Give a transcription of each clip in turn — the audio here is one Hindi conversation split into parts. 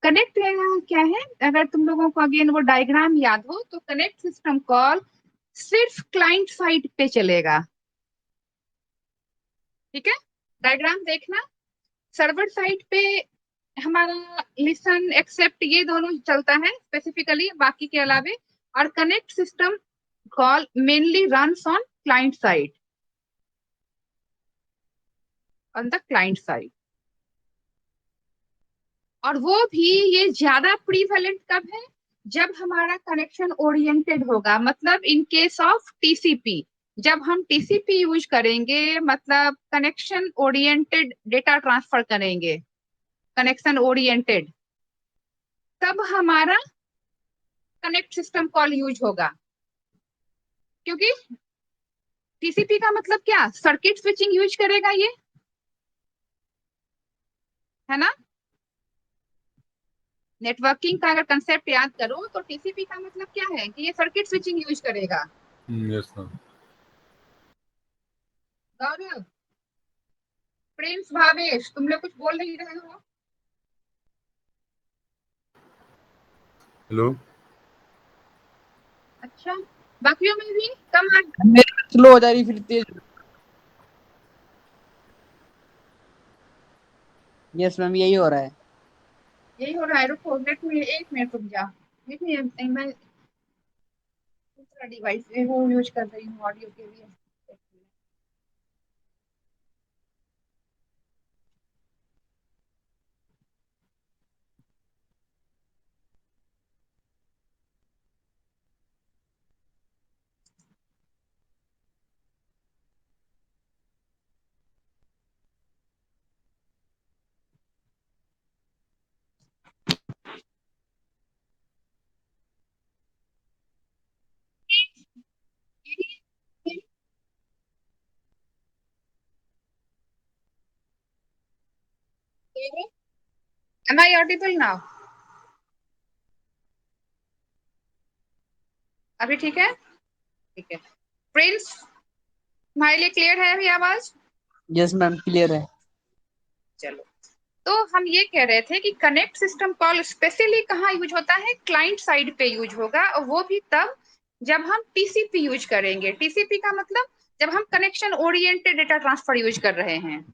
कनेक्ट क्या है, अगर तुम लोगों को अगेन वो डायग्राम याद हो तो कनेक्ट सिस्टम कॉल सिर्फ क्लाइंट साइड पे चलेगा। ठीक है, डायग्राम देखना। सर्वर साइड पे हमारा लिसन एक्सेप्ट ये दोनों चलता है स्पेसिफिकली, बाकी के अलावे। और connect system call mainly runs on client side, on the client side. और वो भी ये ज्यादा प्रीवेलेंट कब है, जब हमारा कनेक्शन ओरिएंटेड होगा, मतलब इन केस ऑफ टीसीपी। जब हम टीसीपी यूज करेंगे, मतलब कनेक्शन ओरिएंटेड डेटा ट्रांसफर करेंगे, कनेक्शन ओरिएंटेड, तब हमारा कनेक्ट सिस्टम कॉल यूज होगा। क्योंकि टीसीपी का मतलब क्या, सर्किट स्विचिंग यूज करेगा ये, है ना। नेटवर्किंग का अगर कंसेप्ट याद करो तो टीसीपी का मतलब क्या है कि ये सर्किट स्विचिंग यूज करेगा। Yes ma'am. Gaurav, Prince, Bhavesh, तुम लोग कुछ बोल नहीं रहे हो। हेलो। अच्छा, बाकियों में भी कम आ। मेरी स्लो हो जा रही फिर तेज। यस मैम, यही हो रहा है। यही हो रहा है, रुको लेट मी, एक मिनट रुक जा। लेट मी, मैं दूसरा डिवाइस वो यूज कर रही हूँ ऑडियो के लिए। Am I audible now? अभी ठीक है, ठीक है। प्रिंस, तुम्हारे लिए क्लियर है अभी आवाज? यस मैम, क्लियर है। चलो, तो हम ये कह रहे थे कि कनेक्ट सिस्टम कॉल स्पेशली कहाँ यूज होता है, क्लाइंट साइड पे यूज होगा, और वो भी तब जब हम टीसीपी यूज करेंगे। टीसीपी का मतलब जब हम connection oriented data transfer use कर रहे हैं,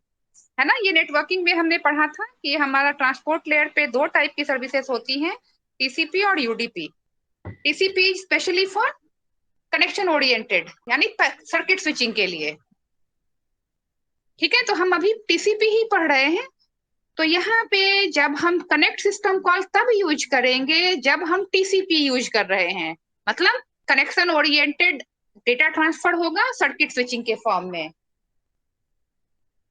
है ना। ये नेटवर्किंग में हमने पढ़ा था कि हमारा ट्रांसपोर्ट लेयर पे दो टाइप की सर्विसेज होती हैं, टीसीपी और UDP. TCP specially for connection oriented, यानी सर्किट स्विचिंग के लिए। ठीक है, तो हम अभी टीसीपी ही पढ़ रहे हैं। तो यहाँ पे जब हम कनेक्ट सिस्टम कॉल तब यूज करेंगे जब हम टीसीपी यूज कर रहे हैं, मतलब कनेक्शन ओरिएंटेड डेटा ट्रांसफर होगा सर्किट स्विचिंग के फॉर्म में।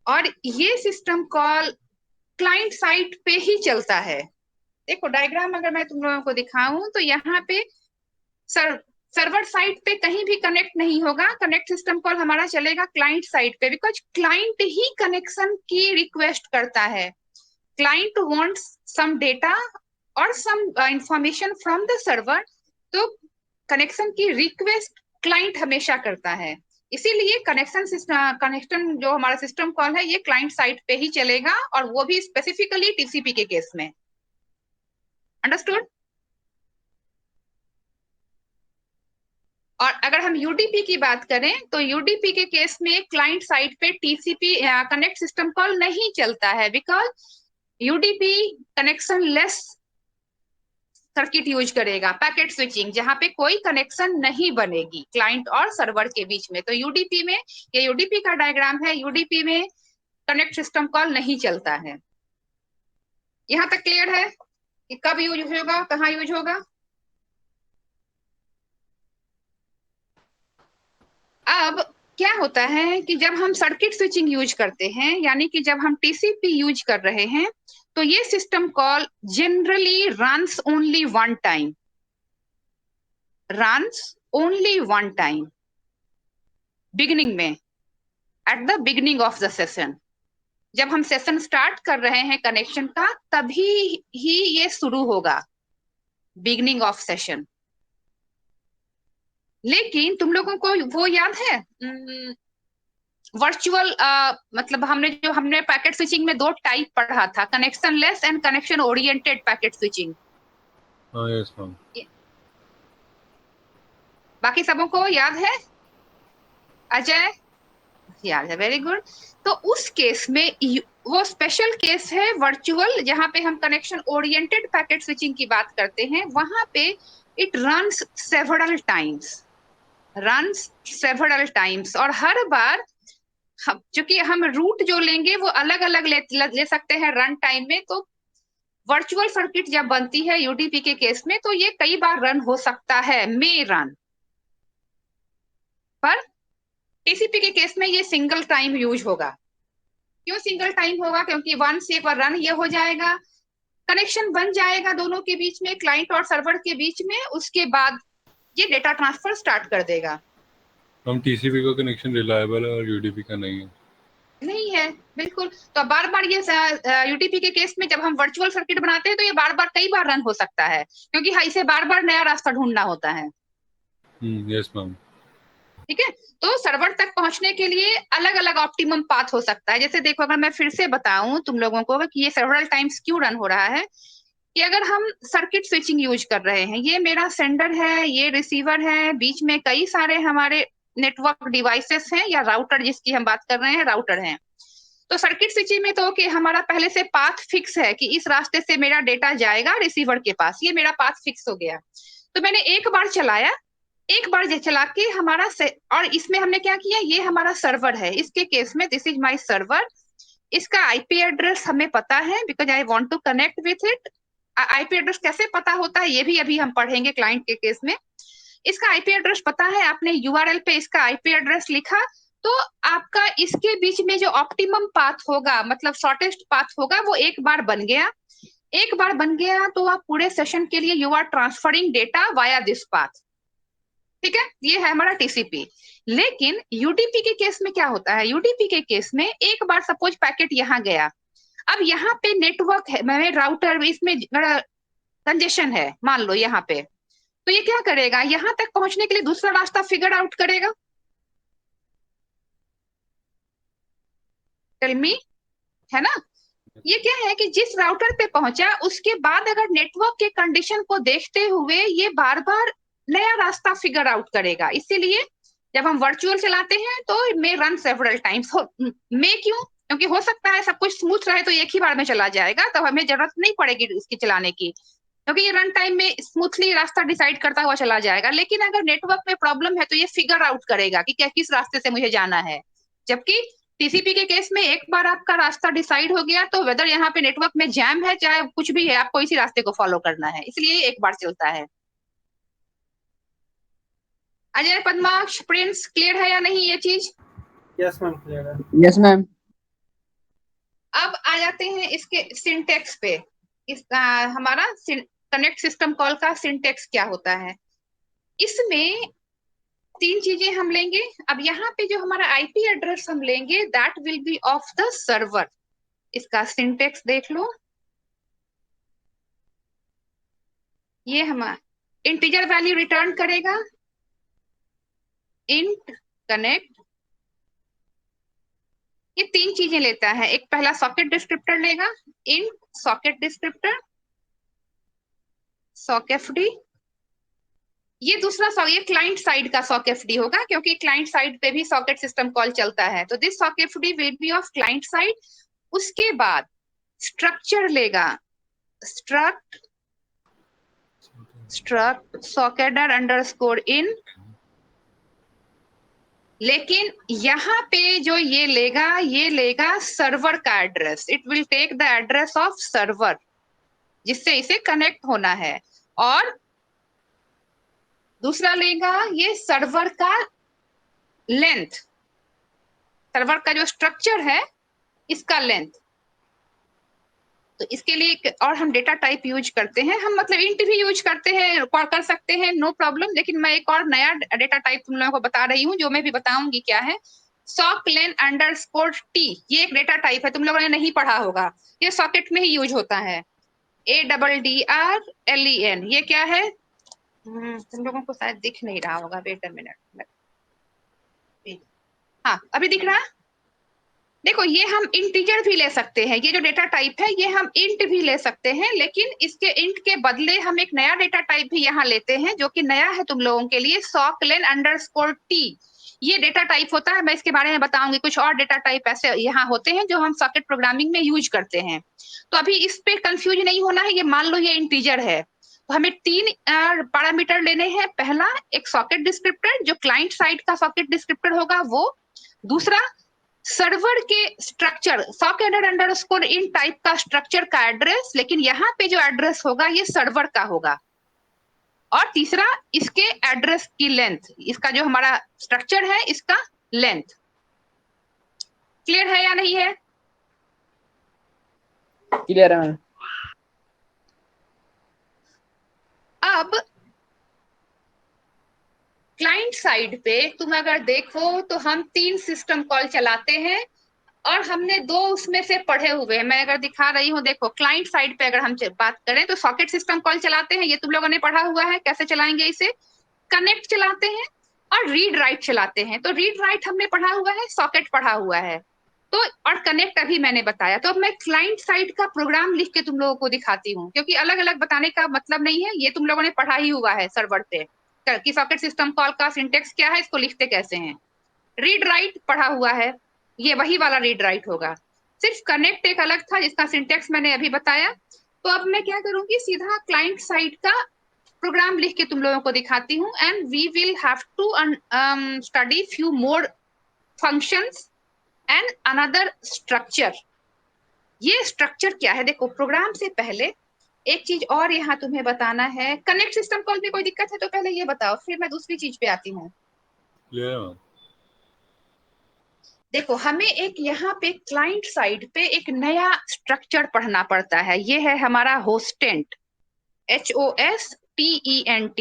और ये सिस्टम कॉल क्लाइंट साइड पे ही चलता है। देखो डायग्राम अगर मैं तुम लोगों को दिखाऊं तो यहाँ पे सर सर्वर साइड पे कहीं भी कनेक्ट नहीं होगा, कनेक्ट सिस्टम कॉल हमारा चलेगा क्लाइंट साइड पे, बिकॉज क्लाइंट ही कनेक्शन की रिक्वेस्ट करता है। क्लाइंट वांट्स सम डेटा और some information from the server, तो कनेक्शन की रिक्वेस्ट क्लाइंट हमेशा करता है। इसीलिए कनेक्शन सिस्टम, कनेक्शन जो हमारा सिस्टम कॉल है ये क्लाइंट साइड पे ही चलेगा, और वो भी स्पेसिफिकली टीसीपी के केस में। अंडरस्टूड। और अगर हम यूडीपी की बात करें तो यूडीपी के केस में क्लाइंट साइड पे टीसीपी कनेक्ट सिस्टम कॉल नहीं चलता है, because UDP connection less circuit use करेगा, पैकेट स्विचिंग, जहां पे कोई कनेक्शन नहीं बनेगी क्लाइंट और सर्वर के बीच में। तो यूडीपी में, ये यूडीपी का डायग्राम है, यूडीपी में कनेक्ट सिस्टम कॉल नहीं चलता है। यहां तक क्लियर है कि कब यूज होगा, कहाँ यूज होगा। अब क्या होता है कि जब हम सर्किट स्विचिंग यूज करते हैं, यानी कि जब हम टीसीपी यूज कर रहे हैं, तो ये system call generally runs only one time, runs only one time, beginning में, at the beginning of the session. जब हम सेशन स्टार्ट कर रहे हैं कनेक्शन का, तभी ही ये शुरू होगा, बिगिनिंग ऑफ सेशन। लेकिन तुम लोगों को वो याद है, वर्चुअल मतलब हमने पैकेट स्विचिंग में दो टाइप पढ़ा था, connection less and connection oriented packet switching. हाँ यस मैम। बाकी सबों को याद है? अजय याद है, वेरी गुड। तो उस केस में वो स्पेशल केस है वर्चुअल, जहां पे हम कनेक्शन ओरिएंटेड पैकेट स्विचिंग की बात करते हैं। वहां पे इट रन्स सेवरल टाइम्स, और हर बार चूंकि हम रूट जो लेंगे वो अलग अलग ले सकते हैं रन टाइम में। तो वर्चुअल सर्किट जब बनती है यूडीपी के केस में, तो ये कई बार रन हो सकता है, मे रन। पर टीसीपी के केस में ये सिंगल टाइम यूज होगा। क्यों सिंगल टाइम होगा? क्योंकि वंस एक बार रन ये हो जाएगा, कनेक्शन बन जाएगा दोनों के बीच में, क्लाइंट और सर्वर के बीच में, उसके बाद ये डेटा ट्रांसफर स्टार्ट कर देगा। हम टीसीपी का कनेक्शन रिलायबल है और यूडीपी का नहीं है, बिल्कुल। तो बार बार ये यूटीपी के केस में जब हम वर्चुअल सर्किट बनाते हैं तो ये बार बार कई बार रन हो सकता है, क्योंकि इसे बार बार नया रास्ता ढूंढना होता है। Yes ma'am. ठीक है। तो सर्वर तक पहुंचने के लिए अलग अलग ऑप्टिमम पाथ हो सकता है। जैसे देखो, अगर मैं फिर से बताऊं तुम लोगों को कि ये सेवरल टाइम्स क्यों रन हो रहा है, कि अगर हम सर्किट स्विचिंग यूज कर रहे हैं, ये मेरा सेंडर है, ये रिसीवर है, बीच में कई सारे हमारे नेटवर्क डिवाइसेस हैं, या राउटर जिसकी हम बात कर रहे हैं, राउटर हैं। तो सर्किट स्विचिंग में तो कि हमारा पहले से पाथ फिक्स है कि इस रास्ते से मेरा डेटा जाएगा रिसीवर के पास, ये मेरा पाथ फिक्स हो गया। तो मैंने एक बार चलाया, एक बार जो चला के हमारा और इसमें हमने क्या किया, ये हमारा सर्वर है, इसके केस में दिस इज माय सर्वर। इसका आईपी एड्रेस हमें पता है, because I want to connect with it. IP address कैसे पता होता है ये भी अभी हम पढ़ेंगे क्लाइंट के केस में। इसका आईपी एड्रेस पता है, आपने यूआरएल पे इसका आईपी एड्रेस लिखा, तो आपका इसके बीच में जो ऑप्टिमम पाथ होगा, मतलब शॉर्टेस्ट पाथ होगा, वो एक बार बन गया। एक बार बन गया तो आप पूरे सेशन के लिए you are transferring data via this path. ठीक है, ये है हमारा टीसीपी। लेकिन यूडीपी के केस में क्या होता है, यूडीपी के केस में एक बार सपोज पैकेट यहाँ गया, अब यहाँ पे नेटवर्क है, मैं राउटर इसमें कंजेशन है मान लो यहाँ पे, तो ये क्या करेगा, यहाँ तक पहुंचने के लिए दूसरा रास्ता फिगर आउट करेगा। टेल मी, है ना? ये क्या है कि जिस राउटर पे पहुंचा उसके बाद अगर नेटवर्क के कंडीशन को देखते हुए ये बार बार नया रास्ता फिगर आउट करेगा। इसीलिए जब हम वर्चुअल चलाते हैं तो मे रन सेवरल टाइम्स हो। मे क्यों? क्योंकि हो सकता है सब कुछ स्मूथ रहे तो एक ही बार में चला जाएगा, तो हमें जरूरत नहीं पड़ेगी इसकी चलाने की, क्योंकि ये रन टाइम में स्मूथली रास्ता डिसाइड करता हुआ चला जाएगा। लेकिन अगर नेटवर्क में प्रॉब्लम है तो ये फिगर आउट करेगा कि क्या किस रास्ते से मुझे जाना है। जबकि टीसीपी के केस में एक बार आपका रास्ता डिसाइड हो गया तो वेदर यहाँ पे नेटवर्क में जैम है चाहे कुछ भी है, आपको इसी रास्ते को फॉलो करना है, इसलिए एक बार चलता है। अजय, पद्माक्ष, प्रिंस, क्लियर है या नहीं ये चीज? यस मैम, क्लियर है। Yes ma'am. अब आ जाते हैं इसके सिंटेक्स पे। हमारा कनेक्ट सिस्टम कॉल का सिंटेक्स क्या होता है। इसमें तीन चीजें हम लेंगे। अब यहाँ पे जो हमारा आईपी एड्रेस हम लेंगे that will be of the server. इसका सिंटेक्स देख लो, ये हमारा इंटीजर वैल्यू रिटर्न करेगा, इंट कनेक्ट। ये तीन चीजें लेता है, एक पहला सॉकेट डिस्क्रिप्टर लेगा, इंट सॉकेट डिस्क्रिप्टर सॉकेफडी। ये दूसरा ये क्लाइंट साइड का सॉकेफडी होगा, क्योंकि क्लाइंट साइड पे भी सॉकेट सिस्टम कॉल चलता है, तो this sockfd will be of client side. उसके बाद स्ट्रक्चर लेगा, स्ट्रक्ट सॉकेटर अंडरस्कोर इन। लेकिन यहाँ पे जो ये लेगा सर्वर का address, it will take the address of server जिससे इसे कनेक्ट होना है। और दूसरा लेगा ये सर्वर का लेंथ, सर्वर का जो स्ट्रक्चर है इसका लेंथ। तो इसके लिए और हम डेटा टाइप यूज करते हैं, हम मतलब इंट भी यूज करते हैं, कर सकते हैं, नो प्रॉब्लम। लेकिन मैं एक और नया डेटा टाइप तुम लोगों को बता रही हूँ, जो मैं भी बताऊंगी क्या है। सॉक लेन अंडरस्कोर टी, ये एक डेटा टाइप है, तुम लोगों ने नहीं पढ़ा होगा, ये सॉकेट में ही यूज होता है। ADDRLEN, ये क्या है? तुम लोगों को शायद दिख नहीं रहा होगा, वेट अ मिनट। हाँ, अभी दिख रहा है? देखो ये हम इंटीजर भी ले सकते हैं, ये जो डेटा टाइप है ये हम इंट भी ले सकते हैं, लेकिन इसके इंट के बदले हम एक नया डेटा टाइप भी यहाँ लेते हैं जो कि नया है तुम लोगों के लिए, socklen_t। ये डेटा टाइप होता है, मैं इसके बारे में बताऊंगी। कुछ और डेटा टाइप ऐसे यहाँ होते हैं जो हम सॉकेट प्रोग्रामिंग में यूज करते हैं। तो अभी इस पे कंफ्यूज नहीं होना है। ये मान लो ये इंटीजर है, तो हमें 3 पैरामीटर लेने हैं। पहला एक सॉकेट डिस्क्रिप्टर जो क्लाइंट साइड का सॉकेट डिस्क्रिप्टर होगा वो, दूसरा सर्वर के स्ट्रक्चर socket_in टाइप का स्ट्रक्चर का एड्रेस, लेकिन यहाँ पे जो एड्रेस होगा ये सर्वर का होगा, और तीसरा इसके एड्रेस की लेंथ, इसका जो हमारा स्ट्रक्चर है इसका लेंथ। क्लियर है या नहीं है? क्लियर है मैम। अब क्लाइंट साइड पे तुम अगर देखो तो हम 3 सिस्टम कॉल चलाते हैं, और हमने 2 उसमें से पढ़े हुए हैं। मैं अगर दिखा रही हूँ, देखो क्लाइंट साइड पे अगर हम बात करें तो सॉकेट सिस्टम कॉल चलाते हैं, ये तुम लोगों ने पढ़ा हुआ है कैसे चलाएंगे इसे। कनेक्ट चलाते हैं और रीड राइट चलाते हैं। तो रीड राइट हमने पढ़ा हुआ है, सॉकेट पढ़ा हुआ है, तो और कनेक्ट अभी मैंने बताया। तो अब मैं क्लाइंट साइड का प्रोग्राम लिख के तुम लोगों को दिखाती हूँ, क्योंकि अलग अलग बताने का मतलब नहीं है, ये तुम लोगों ने पढ़ा ही हुआ है सर्वर पे कि सॉकेट सिस्टम कॉल का सिंटेक्स क्या है, इसको लिखते कैसे हैं। रीड राइट पढ़ा हुआ है, ये वही वाला रीड राइट होगा, सिर्फ कनेक्ट एक अलग था जिसका सिंटेक्स मैंने अभी बताया। तो अब मैं क्या करूंगी, सीधा क्लाइंट साइड का प्रोग्राम लिख के तुम लोगों को दिखाती हूँ, and we will have to study few more functions and another structure. ये स्ट्रक्चर क्या है, देखो प्रोग्राम से पहले एक चीज और यहाँ तुम्हें बताना है। कनेक्ट सिस्टम कॉल में कोई दिक्कत है तो पहले ये बताओ, फिर मैं दूसरी चीज पे आती हूँ। क्लियर है मैम। देखो हमें एक यहाँ पे क्लाइंट साइड पे एक नया स्ट्रक्चर पढ़ना पड़ता है, ये है हमारा होस्टेंट, HOSTENT,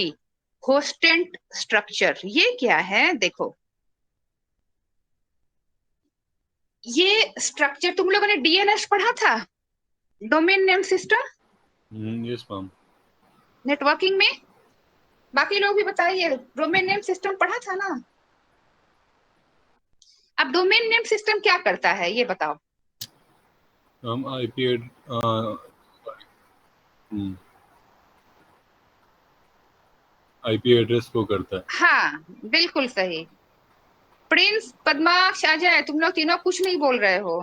होस्टेंट स्ट्रक्चर। ये क्या है, देखो ये स्ट्रक्चर तुम लोगों ने DNS पढ़ा था, domain name system yes ma'am. Networking में। बाकी लोग भी बताइए, डोमेन नेम सिस्टम पढ़ा था ना। अब डोमेन नेम सिस्टम क्या करता है ये बताओ। हम आईपी एड्रेस को करता है। हाँ बिल्कुल सही। प्रिंस, पद्माक्ष, अजय, तुम लोग तीनों कुछ नहीं बोल रहे हो।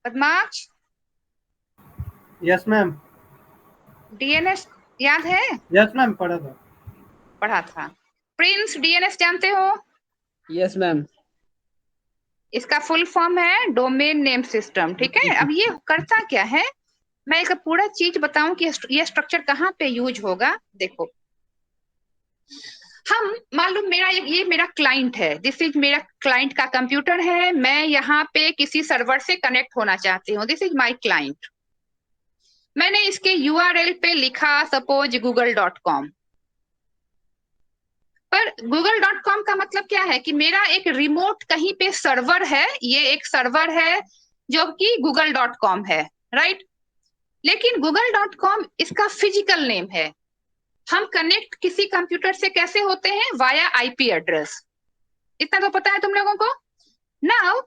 पद्माक्ष, यस मैम। DNS याद है? यस मैम, पढ़ा था। पढ़ा था। प्रिंस, DNS जानते हो? Yes ma'am. इसका फुल फॉर्म है डोमेन नेम सिस्टम, ठीक है। अब ये करता क्या है, मैं एक पूरा चीज बताऊं कि ये स्ट्रक्चर कहाँ पे यूज होगा। देखो हम मान लो ये मेरा क्लाइंट है, दिस इज मेरा क्लाइंट का कंप्यूटर है, मैं यहाँ पे किसी सर्वर से कनेक्ट होना चाहती हूँ, दिस इज माई क्लाइंट। मैंने इसके URL पे लिखा सपोज google.com, पर google.com का मतलब क्या है कि मेरा एक रिमोट कहीं पे सर्वर है, ये एक सर्वर है जो कि google.com है, राइट। लेकिन google.com इसका फिजिकल नेम है। हम कनेक्ट किसी कंप्यूटर से कैसे होते हैं, वाया IP एड्रेस, इतना तो पता है तुम लोगों को। नाउ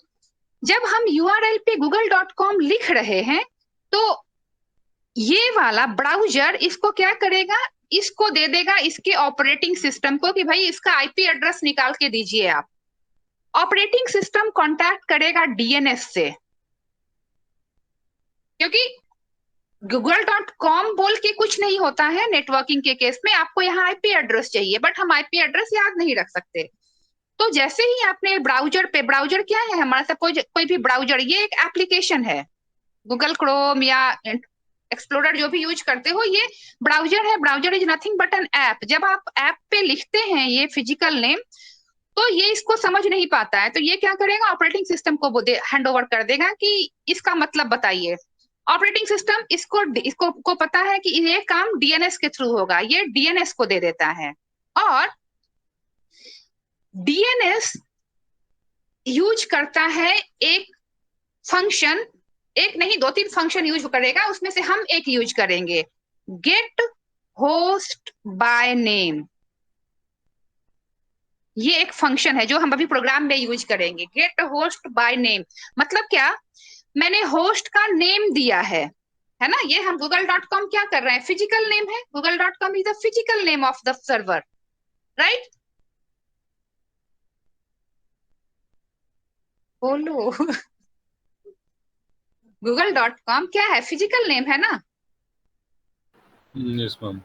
जब हम URL पे google.com लिख रहे हैं तो ये वाला ब्राउजर इसको क्या करेगा, इसको दे देगा इसके ऑपरेटिंग सिस्टम को कि भाई इसका IP एड्रेस निकाल के दीजिए आप। ऑपरेटिंग सिस्टम कांटेक्ट करेगा DNS से, क्योंकि google.com बोल के कुछ नहीं होता है नेटवर्किंग के केस में। आपको यहाँ IP एड्रेस चाहिए, बट हम IP एड्रेस याद नहीं रख सकते। तो जैसे ही आपने ब्राउजर पे, ब्राउजर क्या है हमारा, सपोज कोई भी ब्राउजर, ये एक एप्लीकेशन है, गूगल क्रोम या एक्सप्लोरर जो भी यूज करते हो, ये ब्राउजर है। Browser is nothing but an app. जब आप ऐप पे लिखते हैं ये फिजिकल नेम, तो ये इसको समझ नहीं पाता है, तो ये क्या करेगा, ऑपरेटिंग सिस्टम को हैंड ओवर कर देगा कि इसका मतलब बताइए। ऑपरेटिंग सिस्टम इसको को पता है कि ये काम DNS के थ्रू होगा, ये DNS को दे देता है, और DNS यूज करता है एक फंक्शन, एक नहीं 2-3 फंक्शन यूज करेगा, उसमें से हम एक यूज करेंगे, गेट होस्ट बाय नेम। ये एक फंक्शन है जो हम अभी प्रोग्राम में यूज करेंगे। गेट होस्ट बाय नेम मतलब क्या, मैंने होस्ट का नेम दिया है ना। ये हम google.com क्या कर रहे हैं, फिजिकल नेम है। google.com is the physical name of the server, right. बोलो google.com क्या है, फिजिकल नेम है ना। Yes ma'am.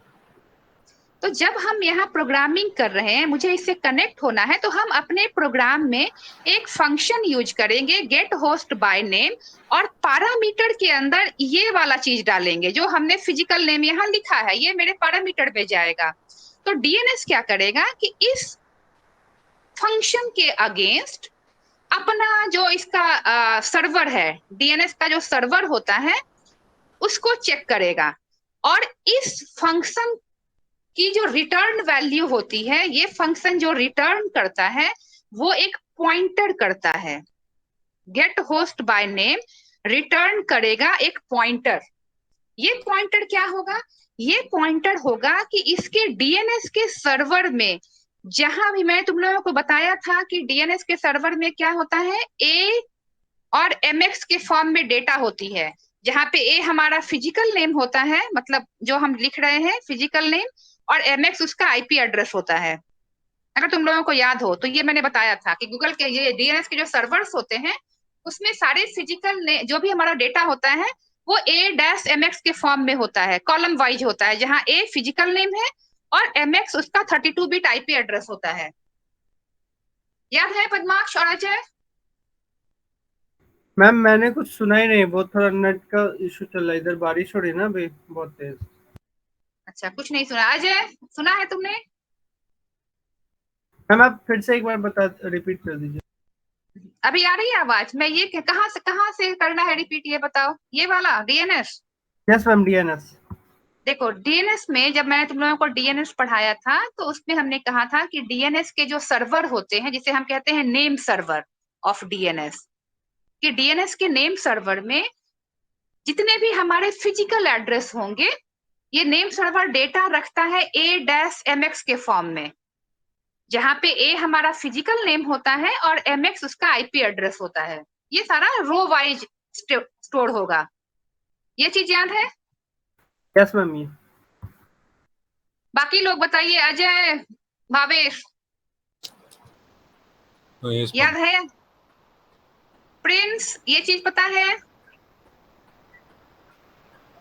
तो जब हम यहाँ प्रोग्रामिंग कर रहे हैं, मुझे इससे कनेक्ट होना है, तो हम अपने प्रोग्राम में एक फंक्शन यूज करेंगे गेट होस्ट बाय नेम, और पैरामीटर के अंदर ये वाला चीज डालेंगे जो हमने फिजिकल नेम यहाँ लिखा है, ये मेरे पैरामीटर पे जाएगा। तो डीएनएस क्या करेगा कि इस फंक्शन के अगेंस्ट अपना जो इसका सर्वर है, डीएनएस का जो सर्वर होता है उसको चेक करेगा, और इस फंक्शन की जो रिटर्न वैल्यू होती है, ये फंक्शन जो रिटर्न करता है वो एक पॉइंटर करता है। Get host by name return करेगा एक पॉइंटर। ये पॉइंटर क्या होगा, ये पॉइंटर होगा कि इसके डीएनएस के सर्वर में, जहां भी मैं तुम लोगों को बताया था कि डीएनएस के सर्वर में क्या होता है, ए और एमएक्स के फॉर्म में डेटा होती है, जहां पे ए हमारा फिजिकल नेम होता है, मतलब जो हम लिख रहे हैं फिजिकल नेम, और एमएक्स उसका आईपी एड्रेस होता है। अगर तुम लोगों को याद हो तो ये मैंने बताया था कि गूगल के ये डीएनएस के जो सर्वर्स होते हैं उसमें सारे फिजिकल जो भी हमारा डेटा होता है वो A-MX के फॉर्म में होता है, कॉलम वाइज होता है, जहां ए फिजिकल नेम है और एमएक्स उसका 32 बिट आईपी एड्रेस होता है। याद है पद्माक्ष और अजय? मैम मैंने कुछ सुना ही नहीं, बहुत थोड़ा नेट का इशू चल रहा है, इधर बारिश हो रही है ना अभी बहुत तेज। अच्छा, कुछ नहीं सुना। अजय, सुना है तुमने? मैम आप फिर से एक बार रिपीट कर दीजिए। अभी आ रही है आवाज? मैं ये कहाँ से करना है रिपीट, ये बताओ। ये वाला डीएनएस? Yes ma'am, DNS. देखो, डीएनएस में जब मैंने तुम लोगों को डीएनएस पढ़ाया था तो उसमें हमने कहा था कि डीएनएस के जो सर्वर होते हैं, जिसे हम कहते हैं नेम सर्वर ऑफ डीएनएस, कि डीएनएस के नेम सर्वर में जितने भी हमारे फिजिकल एड्रेस होंगे, ये नेम सर्वर डेटा रखता है A-MX के फॉर्म में, जहां पे ए हमारा फिजिकल नेम होता है और एमएक्स उसका आईपी एड्रेस होता है। ये सारा रो वाइज स्टोर होगा। ये चीज याद है? Yes ma'am. ये बाकी लोग बताइए, अजय, भावेश, यस याद मैम। है? प्रिंस, ये चीज पता है?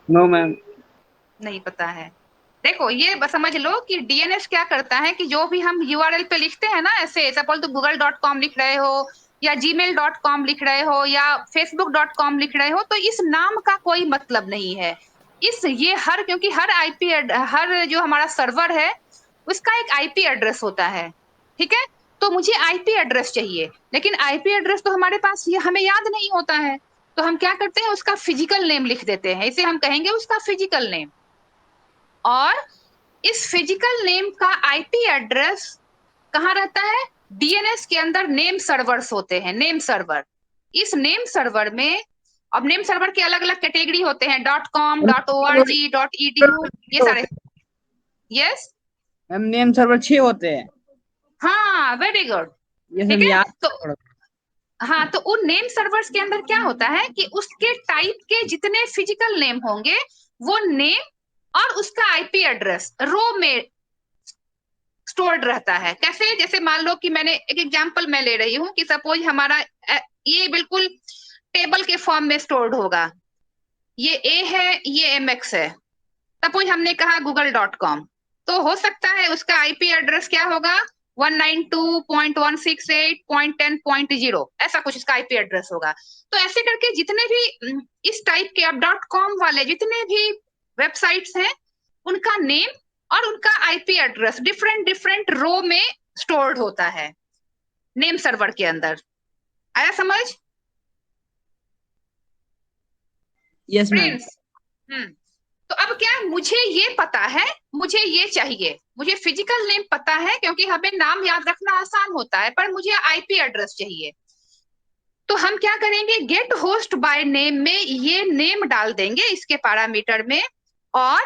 No ma'am. नहीं पता है। देखो, ये समझ लो कि डीएनएस क्या करता है कि जो भी हम यूआरएल पे लिखते हैं ना, ऐसे सपोज तो google.com लिख रहे हो या gmail.com लिख रहे हो या facebook.com लिख रहे हो, तो इस नाम का कोई मतलब नहीं है। क्योंकि हर जो हमारा सर्वर है उसका एक आईपी एड्रेस होता है, ठीक है। तो मुझे आईपी एड्रेस चाहिए, लेकिन आईपी एड्रेस तो हमारे पास ये हमें याद नहीं होता है, तो हम क्या करते हैं, उसका फिजिकल नेम लिख देते हैं। इसे हम कहेंगे उसका फिजिकल नेम। और इस फिजिकल नेम का आईपी एड्रेस कहाँ रहता है? डीएनएस के अंदर नेम सर्वर्स होते हैं, नेम सर्वर। इस नेम सर्वर में, अब नेम सर्वर के अलग अलग कैटेगरी होते हैं, .com, .org, .edu, ये सारे। यस मैम नेम सर्वर 6 होते हैं। हाँ, वेरी गुड। ये ठीक सब है, याद तो पड़ो। हाँ, तो उन नेम सर्वर्स के अंदर क्या होता है कि उसके टाइप के जितने फिजिकल नेम होंगे वो नेम और उसका आईपी एड्रेस रो में स्टोर्ड रहता है। कैसे? जैसे मान लो कि मैंने एक एग्जांपल मैं ले रही हूँ कि सपोज हमारा ये बिल्कुल टेबल के फॉर्म में स्टोर्ड होगा, ये ए है, ये एमएक्स है। सपोज हमने कहा google.com, तो हो सकता है उसका आईपी एड्रेस क्या होगा, 192.168.10.0, ऐसा कुछ इसका आईपी एड्रेस होगा। तो ऐसे करके जितने भी इस टाइप के अब .com वाले जितने भी वेबसाइट्स हैं, उनका नेम और उनका आईपी एड्रेस डिफरेंट डिफरेंट रो में स्टोर्ड होता है नेम सर्वर के अंदर। आया समझ? Yes ma'am. प्रिंस, तो अब क्या, मुझे ये पता है, मुझे ये चाहिए, मुझे फिजिकल नेम पता है क्योंकि हमें नाम याद रखना आसान होता है, पर मुझे आईपी एड्रेस चाहिए। तो हम क्या करेंगे, गेट होस्ट बाय नेम में ये नेम डाल देंगे इसके पैरामीटर में, और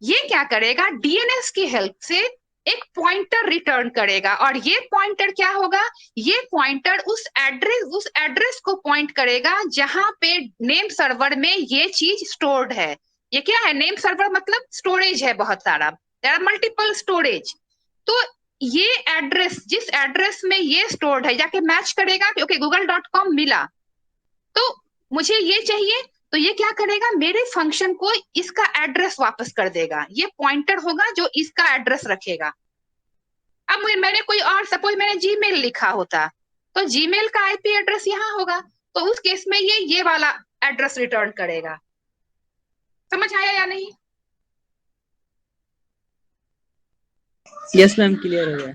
ये क्या करेगा, डीएनएस की हेल्प से एक पॉइंटर रिटर्न करेगा, और ये पॉइंटर क्या होगा, ये पॉइंटर उस एड्रेस को पॉइंट करेगा जहां पे नेम सर्वर में ये चीज स्टोर्ड है। ये क्या है, नेम सर्वर मतलब स्टोरेज है बहुत सारा, देयर आर मल्टीपल स्टोरेज। तो ये एड्रेस, जिस एड्रेस में ये स्टोर्ड है, जाके मैच करेगा क्योंकि google.com मिला, तो मुझे ये चाहिए, तो ये क्या करेगा, मेरे फंक्शन को इसका एड्रेस वापस कर देगा। ये पॉइंटर होगा जो इसका एड्रेस रखेगा। अब मैंने कोई और, सपोज मैंने जीमेल लिखा होता, तो जीमेल का आईपी एड्रेस यहाँ होगा, तो उस केस में ये वाला एड्रेस रिटर्न करेगा। समझ आया या नहीं? यस मैम, क्लियर हो गया।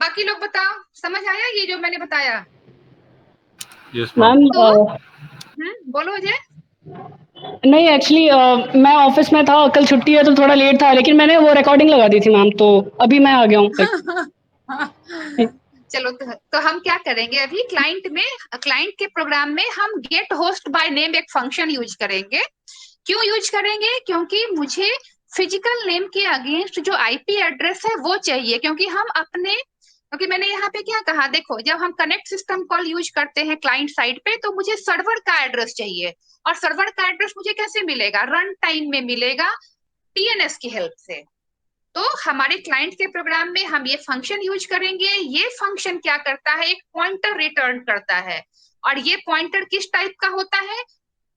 बाकी लोग बताओ, समझ आया ये जो मैंने बताया? Yes ma'am ma'am. बोलो अजय। नहीं एक्चुअली मैं ऑफिस में था, कल छुट्टी है तो थोड़ा लेट था, लेकिन मैंने वो रिकॉर्डिंग लगा दी थी मैम, तो अभी मैं आ गया हूँ। चलो तो हम क्या करेंगे, अभी क्लाइंट के प्रोग्राम में हम गेट होस्ट बाय नेम एक फंक्शन यूज करेंगे। क्यों यूज करेंगे? क्योंकि मुझे फिजिकल नेम के अगेंस्ट जो आईपी एड्रेस है वो चाहिए, क्योंकि मैंने यहाँ पे क्या कहा, देखो जब हम कनेक्ट सिस्टम कॉल यूज करते हैं क्लाइंट साइड पे, तो मुझे सर्वर का एड्रेस चाहिए, और सर्वर का एड्रेस मुझे कैसे मिलेगा, रन टाइम में मिलेगा, टीएनएस की हेल्प से। तो हमारे क्लाइंट के प्रोग्राम में हम ये फंक्शन यूज करेंगे। ये फंक्शन क्या करता है, एक पॉइंटर रिटर्न करता है, और ये पॉइंटर किस टाइप का होता है,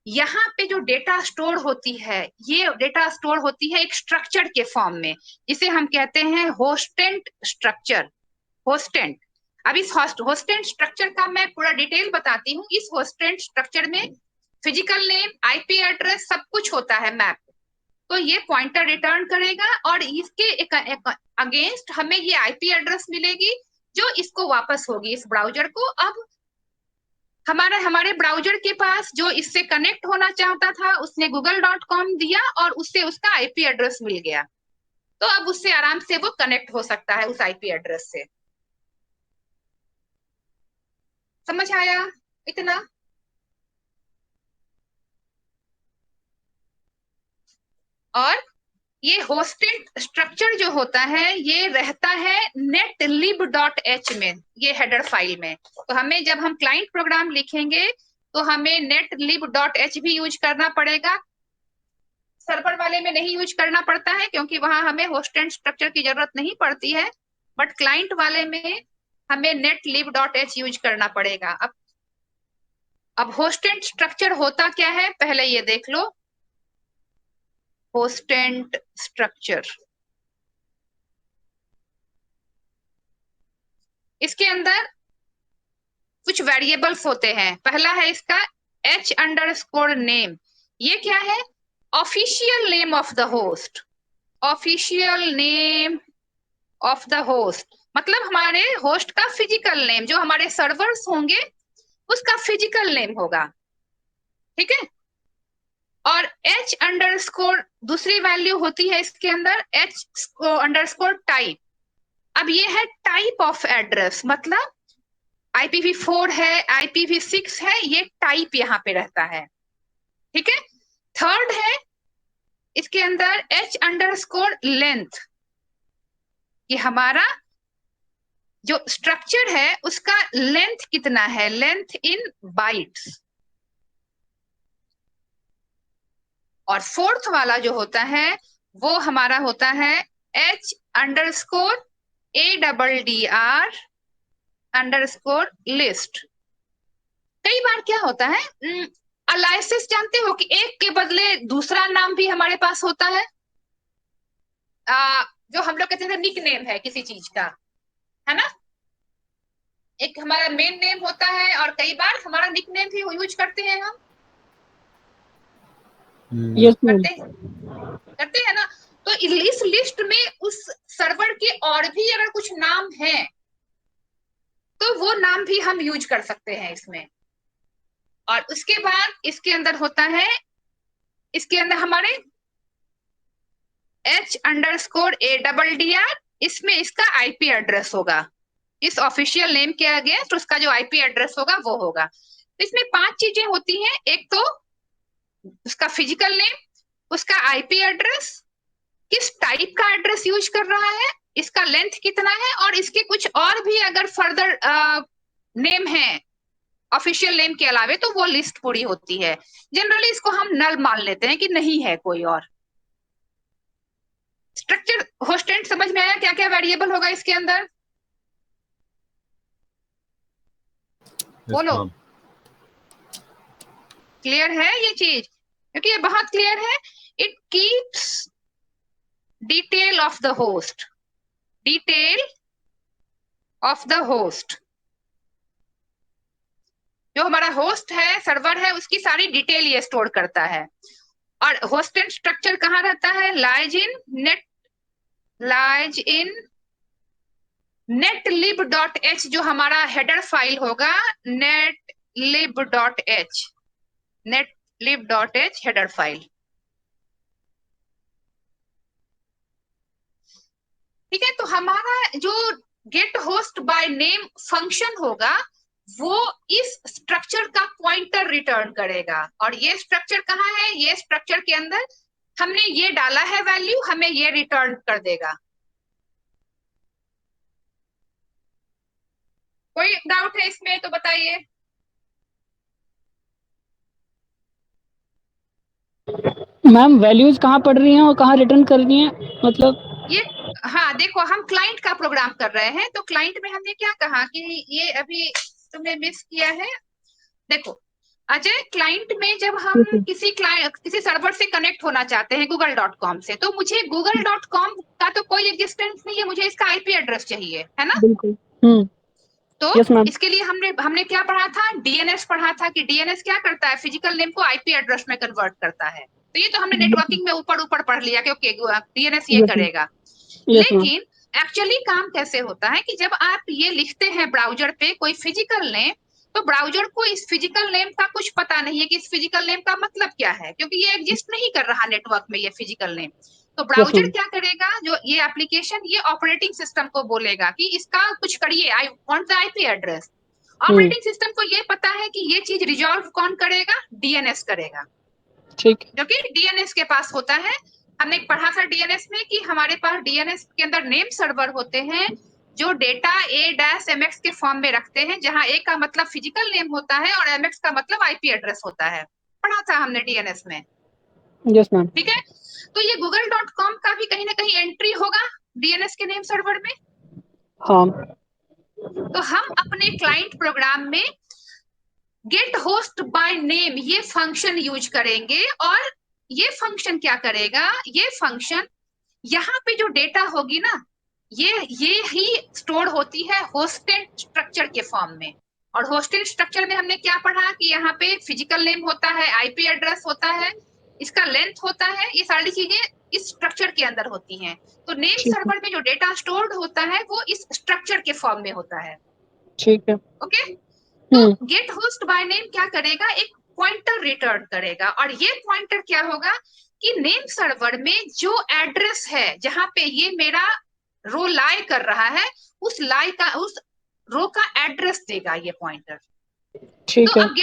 यहाँ पे जो डेटा स्टोर होती है, ये डेटा स्टोर होती है एक स्ट्रक्चर के फॉर्म में, जिसे हम कहते हैं होस्टेंट स्ट्रक्चर। होस्टेंट, अब इस होस्टेंट स्ट्रक्चर का मैं पूरा डिटेल बताती हूँ। इस होस्टेंट स्ट्रक्चर में फिजिकल नेम, आईपी एड्रेस सब कुछ होता है मैप। तो ये पॉइंटर रिटर्न करेगा, और इसके एक अगेंस्ट हमें ये आईपी एड्रेस मिलेगी जो इसको वापस होगी, इस ब्राउजर को। अब हमारे ब्राउजर के पास जो इससे कनेक्ट होना चाहता था, उसने google.com दिया और उससे उसका आईपी एड्रेस मिल गया, तो अब उससे आराम से वो कनेक्ट हो सकता है उस आईपी एड्रेस से। समझ आया इतना? और ये होस्टेड स्ट्रक्चर जो होता है ये रहता है netlib.h में, ये हेडर फाइल में। तो हमें जब हम क्लाइंट प्रोग्राम लिखेंगे तो हमें netlib.h भी यूज करना पड़ेगा। सर्वर वाले में नहीं यूज करना पड़ता है क्योंकि वहां हमें होस्टेड स्ट्रक्चर की जरूरत नहीं पड़ती है, बट क्लाइंट वाले में हमें netlib.h यूज करना पड़ेगा। अब होस्टेड स्ट्रक्चर होता क्या है, पहले ये देख लो। होस्टेड स्ट्रक्चर, इसके अंदर कुछ वेरिएबल्स होते हैं। पहला है इसका h_name, ये क्या है, official name of the host. Official name of the host मतलब हमारे होस्ट का फिजिकल नेम, जो हमारे सर्वर्स होंगे उसका फिजिकल नेम होगा, ठीक है। और h_ दूसरी वैल्यू होती है इसके अंदर h_ टाइप। अब ये है टाइप ऑफ एड्रेस, मतलब IPv4 है, IPv6 है, ये टाइप यहाँ पे रहता है, ठीक है। थर्ड है इसके अंदर h_ लेंथ, कि हमारा जो स्ट्रक्चर है उसका लेंथ कितना है, लेंथ इन बाइट्स। और फोर्थ वाला जो होता है वो हमारा होता है h_ADDR_list। कई बार क्या होता है, अलाइसिस जानते हो कि एक के बदले दूसरा नाम भी हमारे पास होता है, जो हम लोग कहते हैं निक नेम है किसी चीज का, है ना। एक हमारा मेन नेम होता है और कई बार हमारा निक नेम भी यूज करते हैं हम, यस मैम। करते हैं ना। तो इस लिस्ट में उस सर्वर के और भी अगर कुछ नाम हैं तो वो नाम भी हम यूज कर सकते हैं इसमें। और उसके बाद इसके अंदर होता है, इसके अंदर हमारे h_ADDR, इसमें इसका आईपी एड्रेस होगा, इस ऑफिशियल नेम के अगेंस्ट उसका जो आईपी एड्रेस होगा वो होगा। तो इसमें 5 चीजें होती हैं, एक तो उसका फिजिकल नेम, उसका आईपी एड्रेस, किस टाइप का एड्रेस यूज कर रहा है, इसका लेंथ कितना है, और इसके कुछ और भी अगर फर्दर नेम है ऑफिशियल नेम के अलावे तो वो लिस्ट पूरी होती है। जनरली इसको हम नल मान लेते हैं कि नहीं है कोई और। स्ट्रक्चर होस्टेंट समझ में आया, क्या क्या वेरिएबल होगा इसके अंदर? बोलो, क्लियर है ये चीज? क्योंकि ये बहुत क्लियर है। It keeps detail of the host, detail of the host, जो हमारा होस्ट है, सर्वर है, उसकी सारी डिटेल ये स्टोर करता है। और होस्टेंट स्ट्रक्चर कहाँ रहता है? लाइज इन netlib.h, जो हमारा हेडर फाइल होगा, netlib.h हेडर फाइल। ठीक है, तो हमारा जो get host by name function होगा वो इस स्ट्रक्चर का पॉइंटर रिटर्न करेगा। और ये स्ट्रक्चर कहाँ है? ये स्ट्रक्चर के अंदर हमने ये डाला है वैल्यू, हमें ये रिटर्न कर देगा। कोई डाउट है इसमें तो बताइए। मैम वैल्यूज कहाँ पढ़ रही हैं और कहाँ रिटर्न कर रही हैं, मतलब? ये हाँ देखो, हम क्लाइंट का प्रोग्राम कर रहे हैं, तो क्लाइंट में हमने क्या कहा कि ये अभी तुमने मिस किया है। देखो अजय, क्लाइंट में जब हम किसी सर्वर से कनेक्ट होना चाहते हैं google.com से, तो मुझे google.com का तो कोई एग्जिस्टेंस नहीं है, मुझे इसका आईपी एड्रेस चाहिए, है ना? बिल्कुल। तो यस मैम। इसके लिए हमने क्या पढ़ा था? डीएनएस पढ़ा था कि डीएनएस क्या करता है? फिजिकल नेम को आईपी एड्रेस में कन्वर्ट करता है। तो ये तो हमने नेटवर्किंग में ऊपर ऊपर पढ़ लिया कि ओके डीएनएस ये करेगा। लेकिन एक्चुअली काम कैसे होता है कि जब आप ये लिखते हैं ब्राउजर पे कोई फिजिकल नेम, तो ब्राउजर को इस फिजिकल नेम का कुछ पता नहीं है कि इस फिजिकल नेम का मतलब क्या है, क्योंकि ये एग्जिस्ट नहीं कर रहा नेटवर्क में ये फिजिकल नेम। तो ब्राउजर क्या करेगा, जो ये एप्लीकेशन, ये ऑपरेटिंग सिस्टम को बोलेगा कि इसका कुछ करिए, आई want the IP address. Operating system को ये पता है कि ये चीज रिजॉल्व कौन करेगा? डीएनएस करेगा, ठीक। जो कि डीएनएस के पास होता है। हमने पढ़ा था डीएनएस में कि हमारे पास डीएनएस के अंदर नेम सर्वर होते हैं जो डेटा a-mx के फॉर्म में रखते हैं, जहां a का मतलब फिजिकल नेम होता है और mx का मतलब आईपी एड्रेस होता है। पढ़ा था हमने डीएनएस में। Yes ma'am. ठीक है, तो ये google.com का भी कहीं ना कहीं एंट्री होगा डीएनएस के नेम सर्वर में। हाँ। तो हम अपने क्लाइंट प्रोग्राम में गेट होस्ट बाय नेम ये फंक्शन यूज करेंगे। और ये फंक्शन क्या करेगा? ये फंक्शन यहाँ पे जो डेटा होगी ना, ये ही स्टोर होती है होस्टेड स्ट्रक्चर के फॉर्म में। और होस्टेड स्ट्रक्चर में हमने क्या पढ़ा कि यहाँ पे फिजिकल नेम होता है, आईपी एड्रेस होता है, इसका लेंथ होता है, ये सारी चीजें इस स्ट्रक्चर के अंदर होती हैं। तो नेम सर्वर में जो डेटा स्टोर्ड होता है वो इस स्ट्रक्चर के फॉर्म में होता है। ठीक है। ओके, तो गेट होस्ट बाय नेम क्या करेगा? एक पॉइंटर रिटर्न करेगा। और ये पॉइंटर क्या होगा कि नेम सर्वर में जो एड्रेस है जहां पे ये मेरा रो लाई कर रहा है, उस रो का एड्रेस देगा ये पॉइंटर। ठीक तो है। अब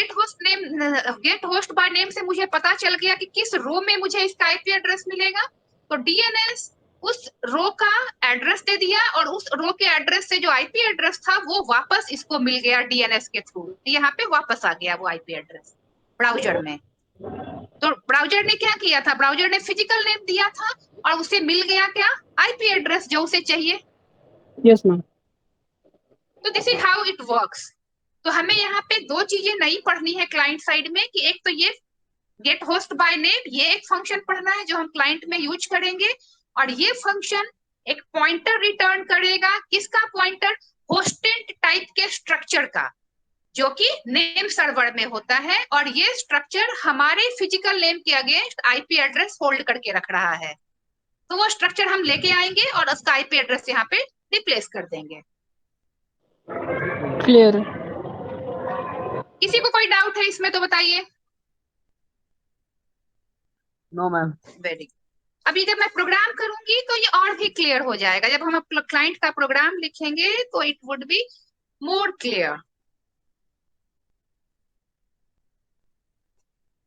गेट होस्ट बाय नेम से मुझे पता चल गया कि किस रो में मुझे इसका आईपी एड्रेस मिलेगा। तो डीएनएस उस रो का एड्रेस दे दिया, और उस रो के एड्रेस से जो आईपी एड्रेस था वो वापस इसको मिल गया डीएनएस के थ्रू। यहाँ पे वापस आ गया वो आईपी एड्रेस ब्राउजर में। तो ब्राउजर ने क्या किया था? ब्राउजर ने फिजिकल नेम दिया था और उसे मिल गया क्या? आईपी एड्रेस जो उसे चाहिए। Yes ma'am. तो this is how it works. तो हमें यहाँ पे दो चीजें नई पढ़नी है क्लाइंट साइड में, कि एक तो ये गेट होस्ट बाय नेम, ये एक फंक्शन पढ़ना है जो हम क्लाइंट में यूज करेंगे। और ये फंक्शन एक पॉइंटर रिटर्न करेगा। किसका पॉइंटर? होस्टेड टाइप के स्ट्रक्चर का, जो कि नेम सर्वर में होता है। और ये स्ट्रक्चर हमारे फिजिकल नेम के अगेंस्ट आईपी एड्रेस होल्ड करके रख रहा है। तो वो स्ट्रक्चर हम लेके आएंगे और उसका आईपी एड्रेस यहाँ पे रिप्लेस कर देंगे। क्लियर है। किसी को कोई डाउट है इसमें तो बताइए। No ma'am. Very good. अभी जब मैं प्रोग्राम करूंगी तो ये और भी क्लियर हो जाएगा। जब हम क्लाइंट का प्रोग्राम लिखेंगे तो it would be more clear.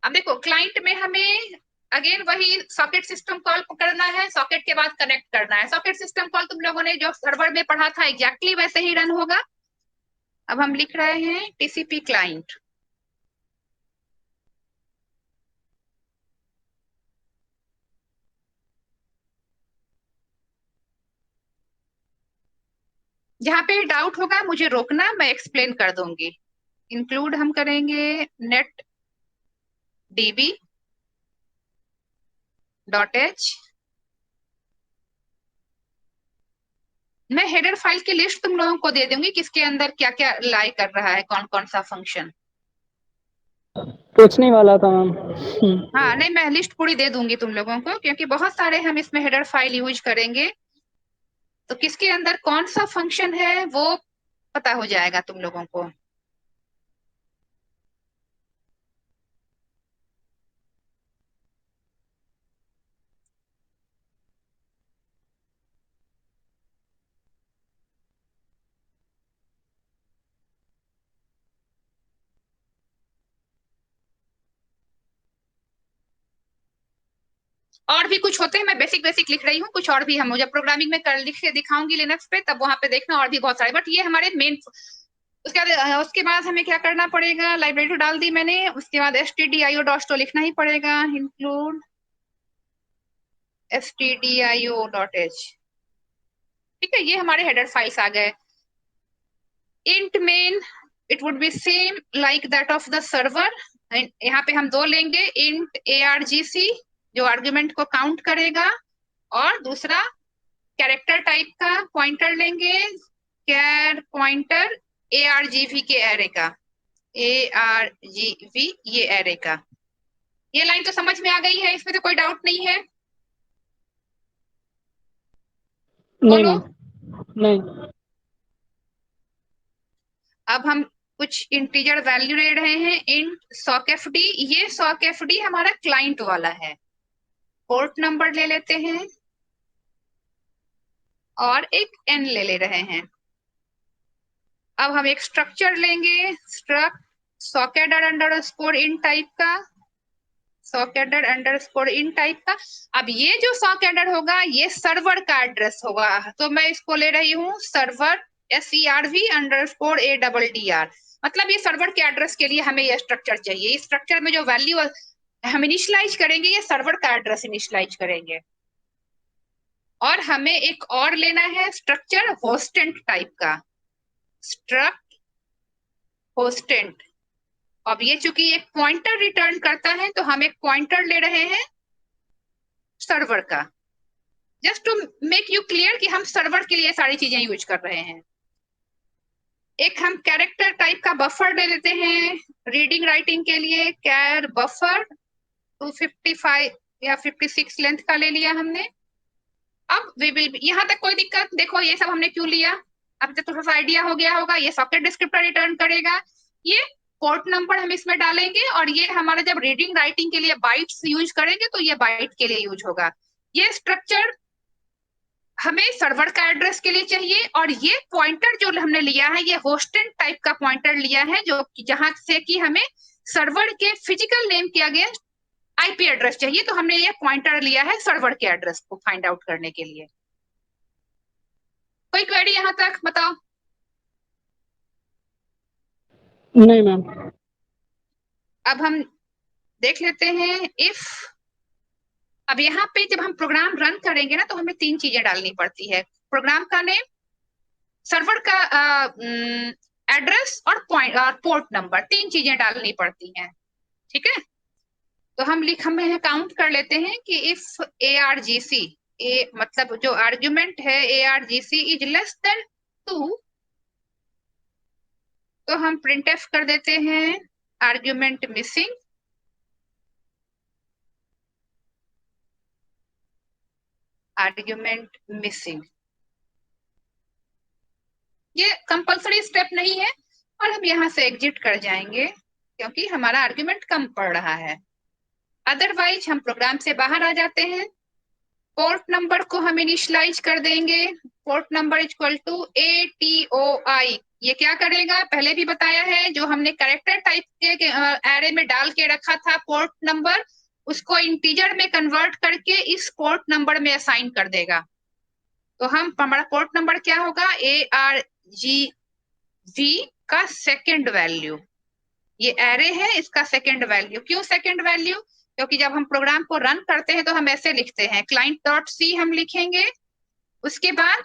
अब देखो, क्लाइंट में हमें अगेन वही सॉकेट सिस्टम कॉल करना है, सॉकेट के बाद कनेक्ट करना है। सॉकेट सिस्टम कॉल तुम लोगों ने जो सर्वर में पढ़ा था एग्जैक्टली वैसे ही रन होगा। अब हम लिख रहे हैं टीसीपी क्लाइंट। जहां पे डाउट होगा मुझे रोकना, मैं एक्सप्लेन कर दूंगी। इंक्लूड हम करेंगे नेट डीबी .h। मैं हेडर फाइल की लिस्ट तुम लोगों को दे दूंगी किसके अंदर क्या क्या लाई कर रहा है, कौन कौन सा फंक्शन। पूछने वाला था मैम। हाँ नहीं, मैं लिस्ट पूरी दे दूंगी तुम लोगों को, क्योंकि बहुत सारे हम इसमें हेडर फाइल यूज करेंगे, तो किसके अंदर कौन सा फंक्शन है वो पता हो जाएगा तुम लोगों को। और भी कुछ होते हैं, मैं बेसिक बेसिक लिख रही हूँ, कुछ और भी हम जब प्रोग्रामिंग में कर लिख के दिखाऊंगी लिनक्स पे, तब वहां पे देखना और भी बहुत सारे, बट ये हमारे मेन। उसके बाद हमें क्या करना पड़ेगा, लाइब्रेरी तो डाल दी मैंने, उसके बाद stdio डॉट तो लिखना ही पड़ेगा, इंक्लूड stdio डॉट h। ठीक है, ये हमारे हेडर फाइल्स आ गए। int main it would be same like that of the server। यहाँ पे हम दो लेंगे, int argc जो आर्गुमेंट को काउंट करेगा, और दूसरा कैरेक्टर टाइप का पॉइंटर लेंगे, कैर पॉइंटर argv के एरे का, argv ये एरे का। ये लाइन तो समझ में आ गई है, इसमें तो कोई डाउट नहीं है? नहीं बोलो। मैम, नहीं। अब हम कुछ इंटीजर वैल्यू ले रहे हैं, इंट sockfd। ये sockfd हमारा क्लाइंट वाला है। पोर्ट नंबर ले लेते हैं और एक n ले रहे हैं। अब हम एक स्ट्रक्चर लेंगे, स्ट्रक्ट सॉकेटेड अंडरस्कोर इन टाइप का, सॉकेटेड अंडरस्कोर इन टाइप का। अब ये जो सॉकेटेड होगा ये सर्वर का एड्रेस होगा, तो मैं इसको ले रही हूँ सर्वर serv_a_ddr। मतलब ये सर्वर के एड्रेस के लिए हमें ये स्ट्रक्चर चाहिए। इस स्ट्रक्चर में जो वैल्यू हम इनिशियलाइज करेंगे ये सर्वर का एड्रेस इनिशियलाइज करेंगे। और हमें एक और लेना है स्ट्रक्चर होस्टेंट टाइप का, स्ट्रक्ट होस्टेंट। अब ये चूंकि एक पॉइंटर रिटर्न करता है तो हम एक पॉइंटर ले रहे हैं सर्वर का, just to make you clear कि हम सर्वर के लिए सारी चीजें यूज कर रहे हैं। एक हम कैरेक्टर टाइप का बफर ले लेते हैं रीडिंग राइटिंग के लिए, कैर बफर 255 या 56 लेंथ का ले लिया हमने। अब वी विल, यहाँ तक कोई दिक्कत? देखो ये सब हमने क्यों लिया, अब तक थोड़ा सा आइडिया हो गया होगा। ये सॉकेट डिस्क्रिप्टर रिटर्न करेगा, ये पोर्ट नंबर हम इसमें डालेंगे, और ये हमारा जब रीडिंग राइटिंग के लिए बाइट्स यूज करेंगे तो ये बाइट के लिए यूज होगा। ये स्ट्रक्चर हमें सर्वर का एड्रेस के लिए चाहिए, और ये पॉइंटर जो हमने लिया है ये होस्टेंट टाइप का पॉइंटर लिया है, जो जहां से कि हमें सर्वर के फिजिकल नेम के अगेंस्ट आईपी एड्रेस चाहिए, तो हमने ये पॉइंटर लिया है सर्वर के एड्रेस को फाइंड आउट करने के लिए। कोई क्वेरी यहां तक बताओ? नहीं मैम। अब हम देख लेते हैं इफ। अब यहाँ पे जब हम प्रोग्राम रन करेंगे ना तो हमें तीन चीजें डालनी पड़ती है, प्रोग्राम का नेम, सर्वर का एड्रेस और पॉइंट और पोर्ट नंबर, तीन चीजें डालनी पड़ती हैं। ठीक है, तो हम काउंट कर लेते हैं कि इफ argc, मतलब जो आर्ग्यूमेंट है argc इज लेस देन 2, तो हम printf कर देते हैं आर्ग्यूमेंट मिसिंग। आर्ग्यूमेंट मिसिंग ये कंपलसरी स्टेप नहीं है, और हम यहाँ से एग्जिट कर जाएंगे क्योंकि हमारा आर्ग्यूमेंट कम पड़ रहा है। अदरवाइज हम प्रोग्राम से बाहर आ जाते हैं। पोर्ट नंबर को हम इनिशियलाइज कर देंगे, port number equal to ATOI। ये क्या करेगा, पहले भी बताया है, जो हमने कैरेक्टर टाइप के एरे में डाल के रखा था पोर्ट नंबर, उसको इंटीजर में कन्वर्ट करके इस पोर्ट नंबर में असाइन कर देगा। तो हमारा पोर्ट नंबर क्या होगा, ARGV का सेकेंड वैल्यू। ये एरे है, इसका सेकेंड वैल्यू। क्यों सेकेंड वैल्यू? क्योंकि जब हम प्रोग्राम को रन करते हैं तो हम ऐसे लिखते हैं, client.c हम लिखेंगे, उसके बाद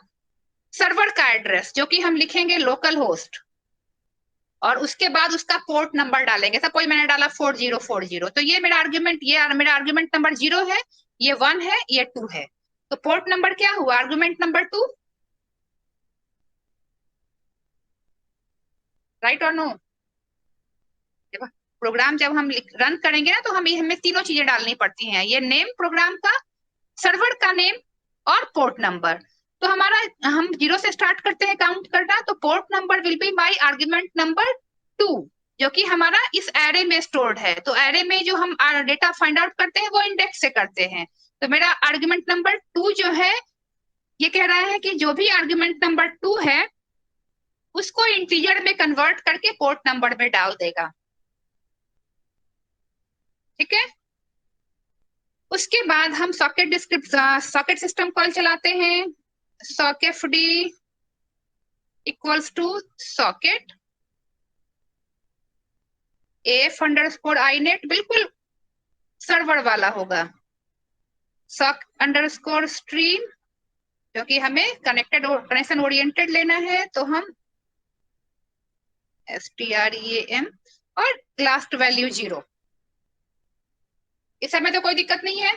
सर्वर का एड्रेस जो कि हम लिखेंगे लोकल होस्ट, और उसके बाद उसका पोर्ट नंबर डालेंगे। सपोज मैंने डाला 4040, तो ये मेरा आर्गुमेंट, ये मेरा आर्गुमेंट नंबर 0 है, ये 1 है, ये 2 है। तो पोर्ट नंबर क्या हुआ, आर्गुमेंट नंबर 2, राइट और नो? प्रोग्राम जब हम रन करेंगे ना तो हमें तीनों चीजें डालनी पड़ती हैं, ये नेम प्रोग्राम का, सर्वर का नेम और पोर्ट नंबर। तो हमारा, हम 0 से स्टार्ट करते हैं काउंट करना, तो port number will be my argument number 2, जो कि हमारा इस एरे में स्टोर्ड है। तो एरे में जो हम डेटा फाइंड आउट करते हैं वो इंडेक्स से करते हैं। तो मेरा आर्गुमेंट नंबर 2 जो है, ये कह रहा है कि जो भी आर्गुमेंट नंबर 2 है उसको इंटीजर में कन्वर्ट करके पोर्ट नंबर में डाल देगा। ठीक है, उसके बाद हम सॉकेट सिस्टम कॉल चलाते हैं, sockfd equals to socket af_inet, बिल्कुल सर्वर वाला होगा, sock_stream, क्योंकि हमें कनेक्शन ओरिएंटेड लेना है, तो हम stream और लास्ट वैल्यू 0। इस समय तो कोई दिक्कत नहीं है।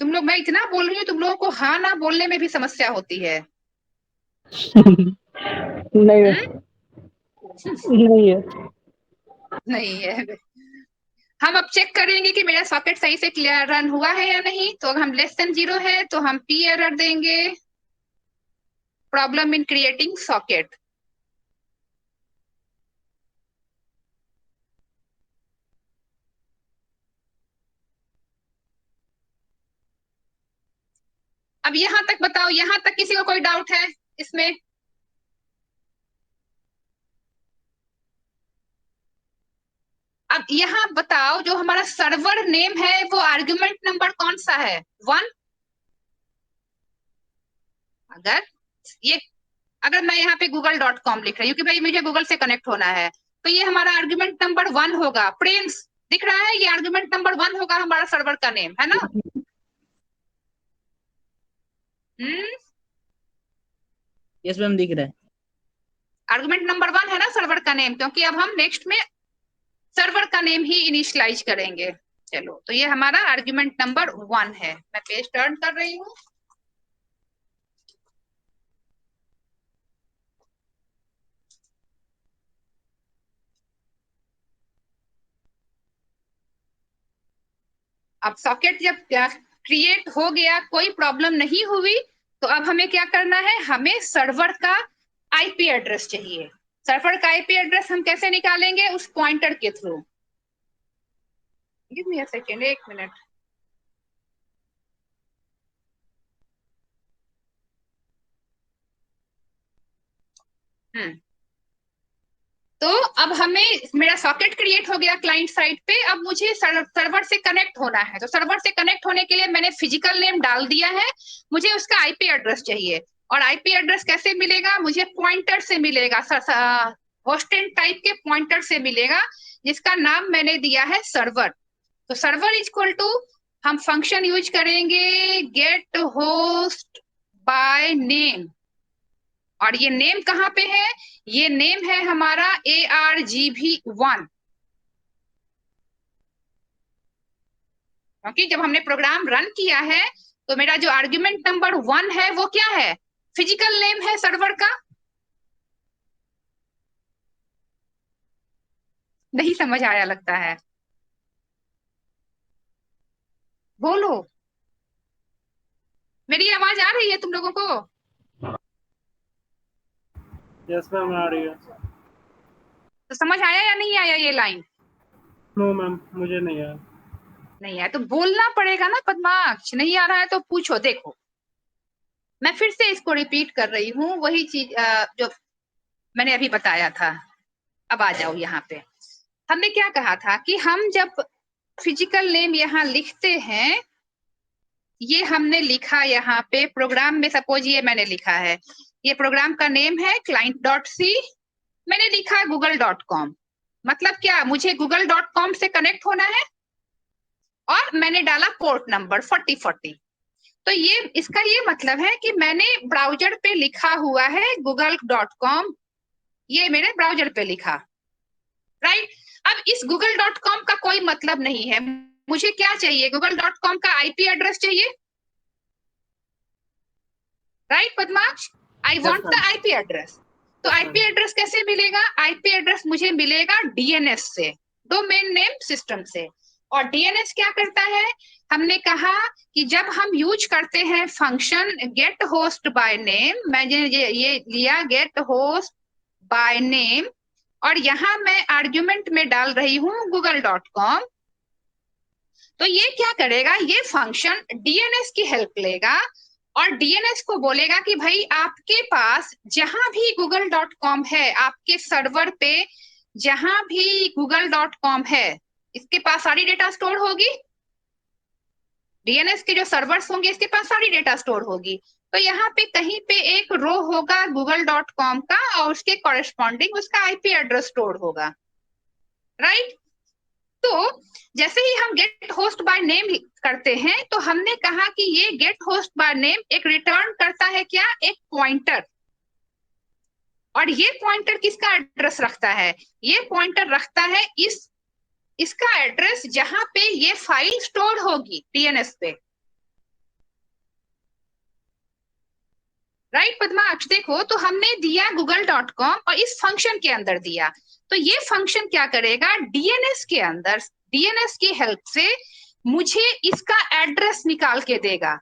तुम लोग, मैं इतना बोल रही हूँ, तुम लोगों को हाँ ना बोलने में भी समस्या होती है। नहीं है, नहीं है। नहीं है। हम अब चेक करेंगे कि मेरा सॉकेट सही से क्लियर रन हुआ है या नहीं। तो अगर हम लेस देन 0 है तो हम P एरर देंगे, प्रॉब्लम इन क्रिएटिंग सॉकेट। अब यहां तक बताओ, यहां तक किसी को कोई डाउट है इसमें? अब यहाँ बताओ, जो हमारा सर्वर नेम है वो आर्गुमेंट नंबर कौन सा है, 1? अगर मैं यहाँ पे google.com लिख रही हूँ कि भाई मुझे गूगल से कनेक्ट होना है, तो ये हमारा आर्गुमेंट नंबर 1 होगा। प्रिंस दिख रहा है, ये आर्गुमेंट नंबर 1 होगा हमारा सर्वर का नेम, है ना? यस मैम, दिख रहा है। आर्गुमेंट नंबर 1 है ना सर्वर का नेम, क्योंकि अब हम नेक्स्ट में सर्वर का नेम ही इनिशियलाइज करेंगे। चलो, तो ये हमारा आर्गुमेंट नंबर 1 है। मैं पेज टर्न कर रही हूँ। अब सॉकेट जब क्रिएट हो गया, कोई प्रॉब्लम नहीं हुई, तो अब हमें क्या करना है, हमें सर्वर का आईपी एड्रेस चाहिए। सर्वर का आईपी एड्रेस हम कैसे निकालेंगे, उस पॉइंटर के through. Give me a second, 1 minute. तो अब हमें, मेरा सॉकेट क्रिएट हो गया क्लाइंट साइड पे, अब मुझे सर्वर से कनेक्ट होना है। तो सर्वर से कनेक्ट होने के लिए मैंने फिजिकल नेम डाल दिया है, मुझे उसका आईपी एड्रेस चाहिए। और आईपी एड्रेस कैसे मिलेगा, मुझे पॉइंटर से मिलेगा, होस्टेड टाइप के पॉइंटर से मिलेगा, जिसका नाम मैंने दिया है सर्वर। तो सर्वर इक्वल टू, हम फंक्शन यूज करेंगे गेट होस्ट बाय नेम। और ये नेम कहाँ पे है, ये नेम है हमारा ARGV1, क्योंकि जब हमने प्रोग्राम रन किया है तो मेरा जो आर्गुमेंट नंबर 1 है वो क्या है, फिजिकल नेम है सर्वर का। नहीं समझ आया लगता है, बोलो। मेरी आवाज आ रही है तुम लोगों को? यस मैम, आ रही है। तो समझ आया या नहीं आया ये लाइन? नो मैम, मुझे नहीं आया। नहीं आया तो बोलना पड़ेगा ना बदमाश। नहीं आ रहा है तो पूछो। देखो, मैं फिर से इसको रिपीट कर रही हूँ, वही चीज जो मैंने अभी बताया था। अब आ जाओ यहाँ पे, हमने क्या कहा था कि हम जब फिजिकल नेम यहाँ लिखते हैं, ये हमने लिखा यहाँ पे प्रोग्राम में, सपोज ये मैंने लिखा है, ये प्रोग्राम का नेम है client.c, मैंने लिखा google.com, मतलब क्या, मुझे google.com से कनेक्ट होना है और मैंने डाला पोर्ट नंबर 4040। तो ये इसका ये मतलब है कि मैंने ब्राउजर पे लिखा हुआ है google.com, ये मैंने ब्राउजर पे लिखा, राइट। अब इस google.com का कोई मतलब नहीं है, मुझे क्या चाहिए, google.com का आईपी एड्रेस चाहिए, right Padmaksha, I want the IP address. तो आईपी एड्रेस कैसे मिलेगा, आईपी एड्रेस मुझे मिलेगा डीएनएस से, डोमेन नेम सिस्टम से। और डीएनएस क्या करता है, हमने कहा कि जब हम यूज करते हैं function get host by name, मैंने ये लिया गेट होस्ट बाय नेम, और यहाँ मैं आर्ग्यूमेंट में डाल रही हूँ google.com। तो ये क्या करेगा, ये फंक्शन डीएनएस की हेल्प लेगा और डीएनएस को बोलेगा कि भाई आपके पास जहां भी google.com है, आपके सर्वर पे जहां भी google.com है, इसके पास सारी डेटा स्टोर होगी, डीएनएस के जो सर्वर्स होंगे इसके पास सारी डेटा स्टोर होगी। तो यहाँ पे कहीं पे एक रो होगा google.com का और उसके कॉरेस्पॉन्डिंग उसका आईपी एड्रेस स्टोर होगा, राइट। तो जैसे ही हम गेट होस्ट बाय नेम करते हैं, तो हमने कहा कि ये गेट होस्ट बाय नेम एक रिटर्न करता है क्या, एक पॉइंटर। और ये पॉइंटर किसका एड्रेस रखता है, ये पॉइंटर रखता है इसका एड्रेस जहां पे ये फाइल स्टोर होगी डीएनएस पे, राइट पद्माक्ष। देखो तो हमने दिया google.com और इस फंक्शन के अंदर दिया, तो ये फंक्शन क्या करेगा, डीएनएस के अंदर डीएनएस की हेल्प से मुझे इसका एड्रेस निकाल के देगा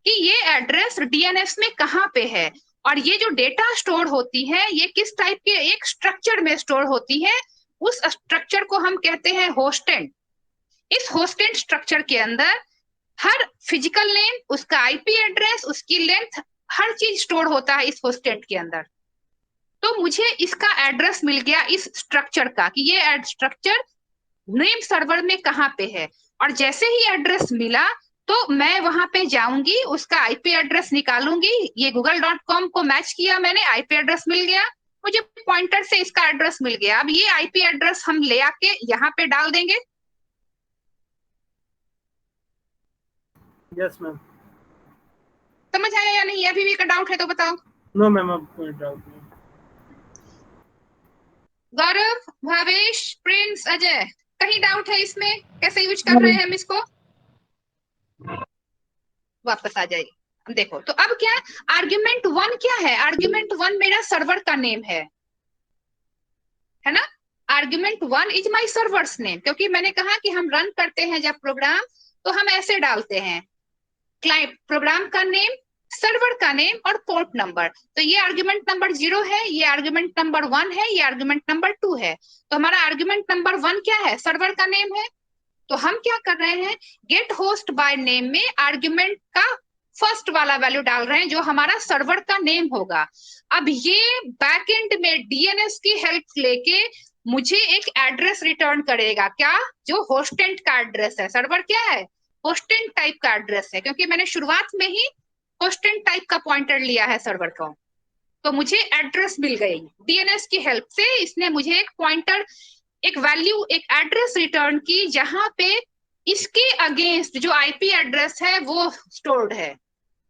कि ये एड्रेस डीएनएस में कहाँ पे है। और ये जो डेटा स्टोर होती है ये किस टाइप के, एक स्ट्रक्चर में स्टोर होती है, उस स्ट्रक्चर को हम कहते हैं होस्टेंट। इस होस्टेंट स्ट्रक्चर के अंदर हर फिजिकल नेम, उसका आईपी एड्रेस, उसकी लेंथ, हर चीज स्टोर होता है इस होस्टेंट के अंदर। तो मुझे इसका एड्रेस मिल गया इस स्ट्रक्चर का कि ये स्ट्रक्चर नेम सर्वर में कहाँ पे है। और जैसे ही एड्रेस मिला तो मैं वहां पे जाऊंगी, उसका आईपी एड्रेस निकालूंगी, ये google.com को मैच किया मैंने, आईपी एड्रेस मिल गया, मुझे पॉइंटर से इसका एड्रेस मिल गया। अब ये आईपी एड्रेस हम ले आके यहाँ पे डाल देंगे। Yes ma'am. समझ आया या नहीं, अभी भी डाउट है तो बताओ। नो मैम, अब कोई डाउट नहीं। गौरव, भावेश, प्रिंस, अजय, कहीं डाउट है इसमें, कैसे यूज कर रहे हैं हम इसको, वापस आ जाइए। देखो तो अब क्या, आर्ग्यूमेंट 1 क्या है, आर्ग्यूमेंट 1 मेरा सर्वर का नेम है ना। Argument 1 is my servers name, क्योंकि मैंने कहा कि हम रन करते हैं जब प्रोग्राम तो हम ऐसे डालते हैं क्लाइंट प्रोग्राम का नेम, सर्वर का नेम और पोर्ट नंबर। तो ये आर्ग्यूमेंट नंबर 0 है, ये आर्ग्यूमेंट नंबर 1 है, ये आर्ग्यूमेंट नंबर 2 है। तो हमारा आर्ग्यूमेंट नंबर 1 क्या है, सर्वर का नेम है। तो हम क्या कर रहे हैं, गेट होस्ट बाय नेम में आर्ग्यूमेंट का फर्स्ट वाला वैल्यू डाल रहे हैं जो हमारा सर्वर का नेम होगा। अब ये बैकएंड में डीएनएस की हेल्प लेके मुझे एक एड्रेस रिटर्न करेगा, क्या, जो होस्टेंट का एड्रेस है। सर्वर क्या है, होस्टेंट टाइप का एड्रेस है, क्योंकि मैंने शुरुआत में ही होस्टेंट टाइप का पॉइंटर लिया है सर्वर का। तो मुझे एड्रेस मिल गई डीएनएस की हेल्प से, इसने मुझे एक पॉइंटर, एक वैल्यू, एक एड्रेस रिटर्न की जहां पे इसके अगेंस्ट जो आईपी एड्रेस है वो स्टोर्ड है।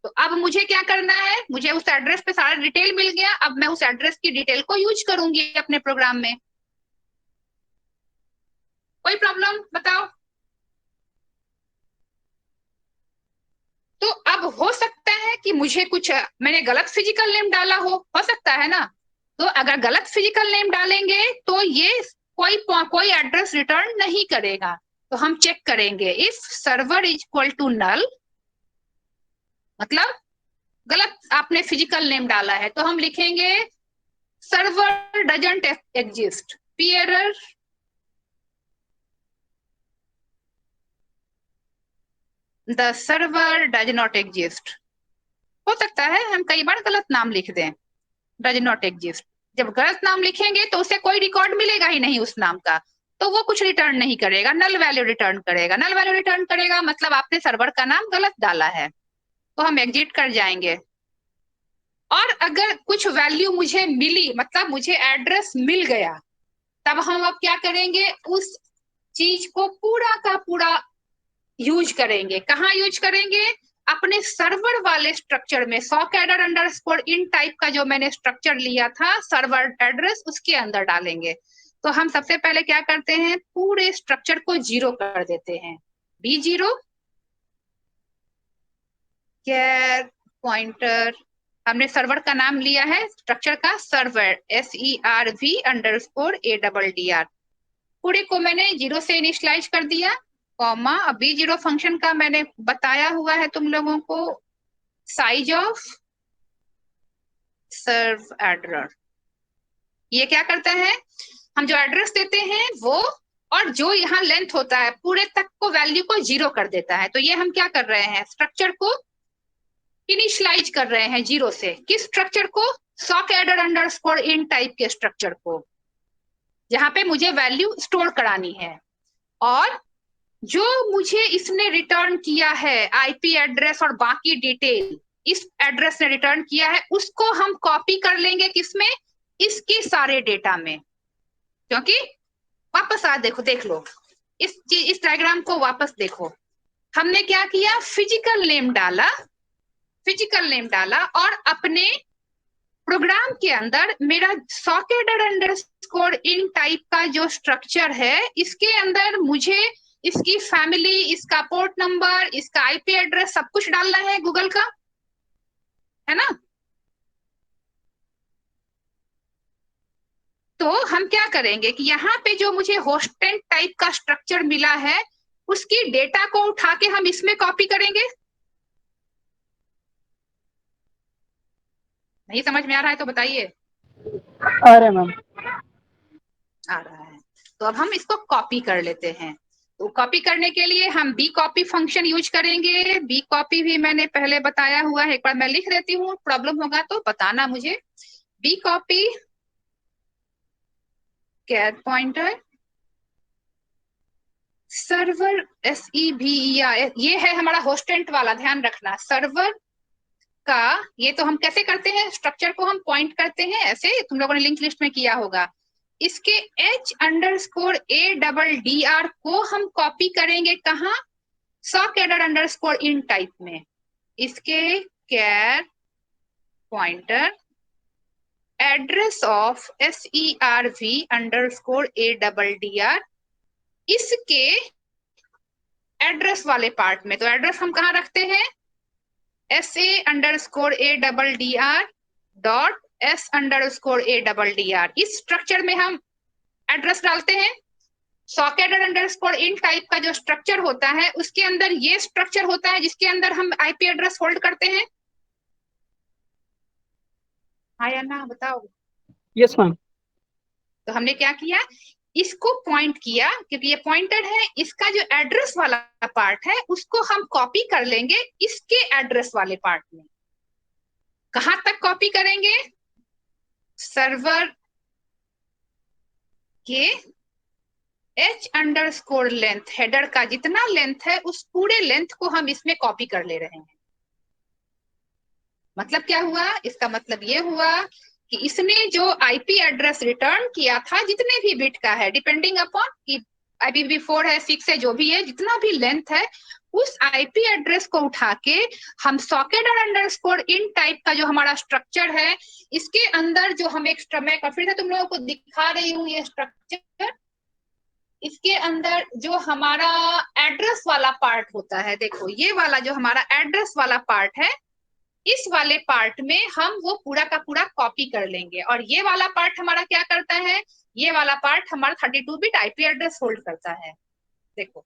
तो अब मुझे क्या करना है, मुझे उस एड्रेस पे सारा डिटेल मिल गया, अब मैं उस एड्रेस की डिटेल को यूज करूंगी अपने प्रोग्राम में। कोई प्रॉब्लम बताओ। तो अब हो सकता है कि मुझे कुछ, मैंने गलत फिजिकल नेम डाला हो सकता है ना। तो अगर गलत फिजिकल नेम डालेंगे तो ये कोई एड्रेस रिटर्न नहीं करेगा। तो हम चेक करेंगे if server is equal to null, मतलब गलत आपने फिजिकल नेम डाला है, तो हम लिखेंगे server doesn't exist, P error, the server does not exist. हो सकता है हम कई बार गलत नाम लिख दें, डज नॉट एग्जिस्ट, जब गलत नाम लिखेंगे तो उसे कोई रिकॉर्ड मिलेगा ही नहीं उस नाम का, तो वो कुछ रिटर्न नहीं करेगा, नल वैल्यू रिटर्न करेगा। नल वैल्यू रिटर्न करेगा मतलब आपने सर्वर का नाम गलत डाला है, तो हम एग्जिट कर जाएंगे। और अगर कुछ वैल्यू मुझे मिली, मतलब मुझे एड्रेस मिल गया, तब हम अब क्या करेंगे, उस चीज को पूरा का पूरा यूज करेंगे। कहाँ यूज करेंगे, अपने सर्वर वाले स्ट्रक्चर में, सॉकेडर अंडरस्कोर इन टाइप का जो मैंने स्ट्रक्चर लिया था सर्वर एड्रेस, उसके अंदर डालेंगे। तो हम सबसे पहले क्या करते हैं, पूरे स्ट्रक्चर को 0 कर देते हैं। B0 कैर पॉइंटर, हमने सर्वर का नाम लिया है स्ट्रक्चर का, सर्वर SERV_ADDR। पूरे को मैंने 0 से इनिशियलाइज कर दिया, कॉमा। अब B0 फंक्शन का मैंने बताया हुआ है तुम लोगों को, साइज ऑफ सर्व एड्रेस। ये क्या करता है, हम जो एड्रेस देते हैं वो, और जो यहाँ लेंथ होता है पूरे तक को वैल्यू को 0 कर देता है। तो ये हम क्या कर रहे हैं, स्ट्रक्चर को इनिशियलाइज कर रहे हैं 0 से। किस स्ट्रक्चर को, सॉकेडर अंडरस्कोर इन टाइप के स्ट्रक्चर को, जहां पे मुझे वैल्यू स्टोर करानी है। और जो मुझे इसने रिटर्न किया है आईपी एड्रेस और बाकी डिटेल इस एड्रेस ने रिटर्न किया है, उसको हम कॉपी कर लेंगे किसमें, इसके सारे डेटा में। क्योंकि वापस आ देखो, देख लो इस डायग्राम को वापस देखो। हमने क्या किया, फिजिकल नेम डाला, फिजिकल नेम डाला, और अपने प्रोग्राम के अंदर मेरा सॉकेडर अंडरस्कोर इन टाइप का जो स्ट्रक्चर है, इसके अंदर मुझे इसकी फैमिली, इसका पोर्ट नंबर, इसका आईपी एड्रेस सब कुछ डालना है गूगल का, है ना। तो हम क्या करेंगे कि यहाँ पे जो मुझे होस्टेंट टाइप का स्ट्रक्चर मिला है, उसकी डेटा को उठा के हम इसमें कॉपी करेंगे। नहीं समझ में आ रहा है तो बताइए। आ रहा है मैम। आ रहा है, तो अब हम इसको कॉपी कर लेते हैं। तो कॉपी करने के लिए हम बी कॉपी फंक्शन यूज करेंगे। बी कॉपी भी मैंने पहले बताया हुआ है, एक बार मैं लिख देती हूँ, प्रॉब्लम होगा तो बताना मुझे। बी कॉपी कैर पॉइंटर सर्वर SEVER, ये है हमारा होस्टेंट वाला, ध्यान रखना। सर्वर का ये तो हम कैसे करते हैं, स्ट्रक्चर को हम पॉइंट करते हैं ऐसे, तुम लोगों ने लिंक लिस्ट में किया होगा। इसके H_ADDR को हम कॉपी करेंगे कहाँ, सॉकेडर अंडरस्कोर इन टाइप में। इसके कैर पॉइंटर एड्रेस ऑफ SERV_ADDR, इसके एड्रेस वाले पार्ट में। तो एड्रेस हम कहाँ रखते हैं, SA_ADDR.S_ADDR। इस स्ट्रक्चर में हम एड्रेस डालते हैं। सॉकेडर अंडरस्कोर इन टाइप का जो स्ट्रक्चर होता है, उसके अंदर ये स्ट्रक्चर होता है जिसके अंदर हम आईपी एड्रेस होल्ड करते हैं। हाँ या ना बताओ। Yes ma'am. तो हमने क्या किया, इसको पॉइंट किया, क्योंकि ये पॉइंटेड है, इसका जो एड्रेस वाला पार्ट है उसको हम कॉपी कर लेंगे इसके एड्रेस वाले पार्ट में। कहां तक कॉपी करेंगे, सर्वर के H_ लेंथ, हेडर का जितना लेंथ है उस पूरे लेंथ को हम इसमें कॉपी कर ले रहे हैं। मतलब क्या हुआ, इसका मतलब ये हुआ कि इसने जो आईपी एड्रेस रिटर्न किया था, जितने भी बिट का है, डिपेंडिंग अपॉन कि IPv4 है, 6 है, जो भी है, जितना भी लेंथ है, उस आईपी एड्रेस को उठा के हम सॉकेडर अंडरस्कोर इन टाइप का जो हमारा स्ट्रक्चर है, इसके अंदर जो हम एक मैं फिर से तुम लोगों को दिखा रही हूँ ये स्ट्रक्चर, इसके अंदर जो हमारा एड्रेस वाला पार्ट होता है, देखो ये वाला जो हमारा एड्रेस वाला पार्ट है, इस वाले पार्ट में हम वो पूरा का पूरा कॉपी कर लेंगे। और ये वाला पार्ट हमारा क्या करता है, ये वाला पार्ट हमारा 32 बिट आईपी एड्रेस होल्ड करता है। देखो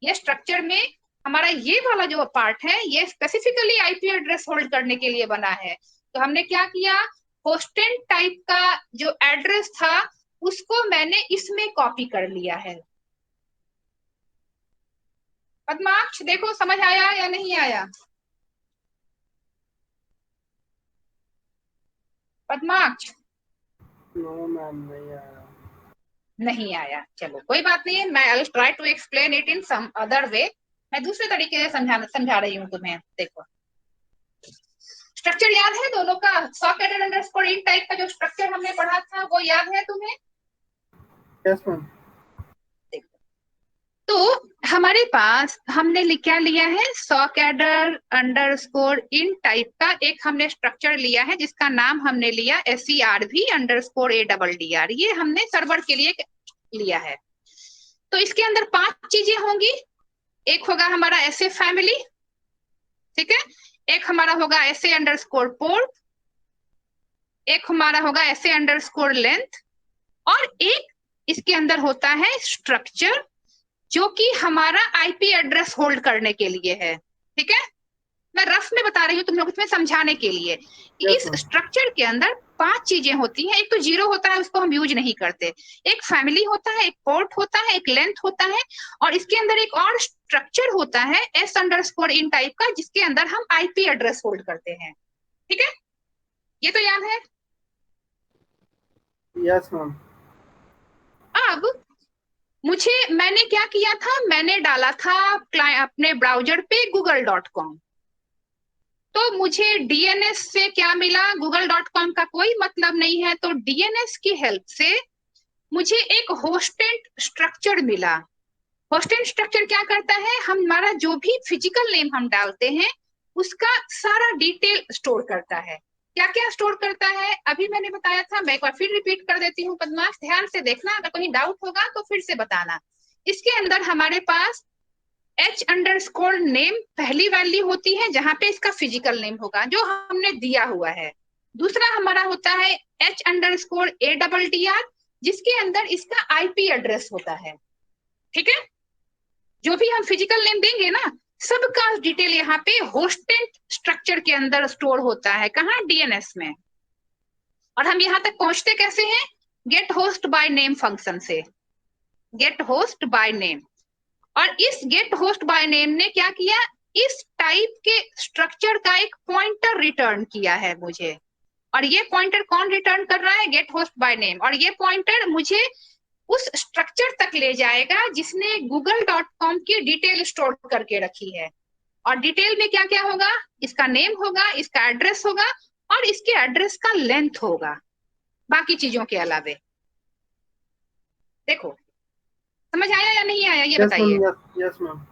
ये स्ट्रक्चर में हमारा ये वाला जो पार्ट है, ये स्पेसिफिकली आईपी एड्रेस होल्ड करने के लिए बना है। तो हमने क्या किया, होस्टेंट टाइप का जो एड्रेस था उसको मैंने इसमें कॉपी कर लिया है। पद्माक्ष देखो समझ आया या नहीं आया, पद्माक्ष। नो मैम, नहीं आया। नहीं आया, चलो कोई बात नहीं है, मैं I try to explain it in some other way. मैं दूसरे तरीके से समझा रही हूँ तुम्हें। देखो, स्ट्रक्चर याद है दोनों का? सॉकेट अंडरस्कोर इन टाइप का जो स्ट्रक्चर हमने पढ़ा था वो याद है तुम्हें? Yes ma'am. तो हमारे पास हमने क्या लिया है, सॉकेडर अंडरस्कोर इन टाइप का एक हमने स्ट्रक्चर लिया है जिसका नाम हमने लिया SERV अंडरस्कोर ADDR। ये हमने सर्वर के लिए लिया है। तो इसके अंदर 5 चीजें होंगी। एक होगा हमारा SA फैमिली, ठीक है, एक हमारा होगा SA अंडरस्कोर पोर्ट, एक हमारा होगा SA अंडरस्कोर लेंथ, और एक इसके अंदर होता है स्ट्रक्चर जो कि हमारा IP एड्रेस होल्ड करने के लिए है। ठीक है, मैं रफ में बता रही हूँ तुम लोग इसमें समझाने के लिए कि Yes, इस ma'am. स्ट्रक्चर के अंदर 5 चीजें होती हैं। एक तो जीरो होता है, उसको हम यूज नहीं करते। एक फैमिली होता है, एक पोर्ट होता है, एक लेंथ होता है, और इसके अंदर एक और स्ट्रक्चर होता है S अंडरस्कोर इन टाइप का, जिसके अंदर हम IP एड्रेस होल्ड करते हैं। ठीक है, ये तो याद है। Yes ma'am. अब मैंने क्या किया था, मैंने डाला था अपने ब्राउजर पे google.com। तो मुझे DNS से क्या मिला, google.com का कोई मतलब नहीं है, तो DNS की हेल्प से मुझे एक होस्टेड स्ट्रक्चर मिला। होस्टेड स्ट्रक्चर क्या करता है, हमारा जो भी फिजिकल नेम हम डालते हैं उसका सारा डिटेल स्टोर करता है। क्या क्या स्टोर करता है अभी मैंने बताया था, मैं एक बार फिर रिपीट कर देती हूँ। पद्माश ध्यान से देखना, अगर कहीं डाउट होगा तो फिर से बताना। इसके अंदर हमारे पास H अंडरस्कोर नेम पहली वैल्यू होती है, जहां पे इसका फिजिकल नेम होगा जो हमने दिया हुआ है। दूसरा हमारा होता है H अंडरस्कोर ADDR, जिसके अंदर इसका IP एड्रेस होता है। ठीक है, जो भी हम फिजिकल नेम देंगे ना, सबका डिटेल यहाँ पे होस्टेड स्ट्रक्चर के अंदर स्टोर होता है। कहाँ? DNS में। और हम यहाँ तक पहुंचते कैसे हैं? Get host by name function से। गेट होस्ट बाय नेम, और इस गेट होस्ट बाय नेम ने क्या किया, इस टाइप के स्ट्रक्चर का एक पॉइंटर रिटर्न किया है मुझे। और ये पॉइंटर कौन रिटर्न कर रहा है? Get host by name. और ये पॉइंटर मुझे उस स्ट्रक्चर तक ले जाएगा जिसने google.com की डिटेल स्टोर करके रखी है। और डिटेल में क्या क्या होगा, इसका नेम होगा, इसका एड्रेस होगा, और इसके एड्रेस का लेंथ होगा, बाकी चीजों के अलावे। देखो समझ आया या नहीं आया, ये बताइए। Yes ma'am.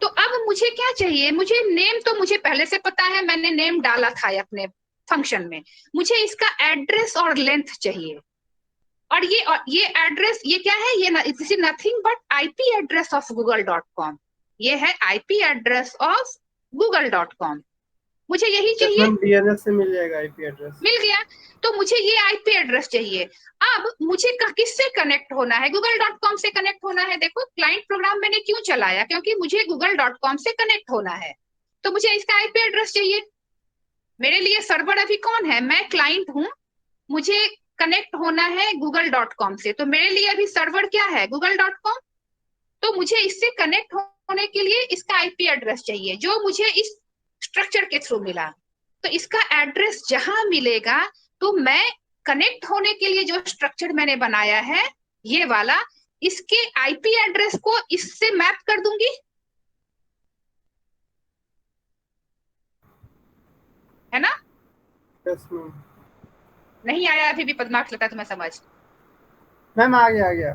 तो अब मुझे क्या चाहिए, मुझे नेम तो मुझे पहले से पता है, मैंने नेम डाला था अपने फंक्शन में। मुझे इसका एड्रेस और लेंथ चाहिए। और ये एड्रेस ये क्या है, ये this is nothing but IP address of google.com। ये है IP एड्रेस ऑफ google.com। मुझे यही चाहिए। DNS से मिल जाएगा IP एड्रेस। मिल गया, तो मुझे ये IP एड्रेस चाहिए। अब मुझे किससे कनेक्ट होना है? google.com से कनेक्ट होना है। देखो क्लाइंट प्रोग्राम मैंने क्यों चलाया, क्योंकि मुझे google.com से कनेक्ट होना है। तो मुझे इसका IP एड्रेस चाहिए। मेरे लिए सर्वर अभी कौन है? मैं क्लाइंट हूं, मुझे कनेक्ट होना है google.com से। तो मेरे लिए अभी सर्वर क्या है? google.com। तो मुझे इससे कनेक्ट होने के लिए इसका IP एड्रेस चाहिए, जो मुझे इस स्ट्रक्चर के थ्रू मिला। तो इसका एड्रेस जहां मिलेगा, तो मैं कनेक्ट होने के लिए जो स्ट्रक्चर मैंने बनाया है ये वाला, इसके IP एड्रेस को इससे मैप कर दूंगी। है ना? Yes ma'am. नहीं आया अभी भी पद्माक्ष, लगता है तुम्हें समझ। मैम आ गया।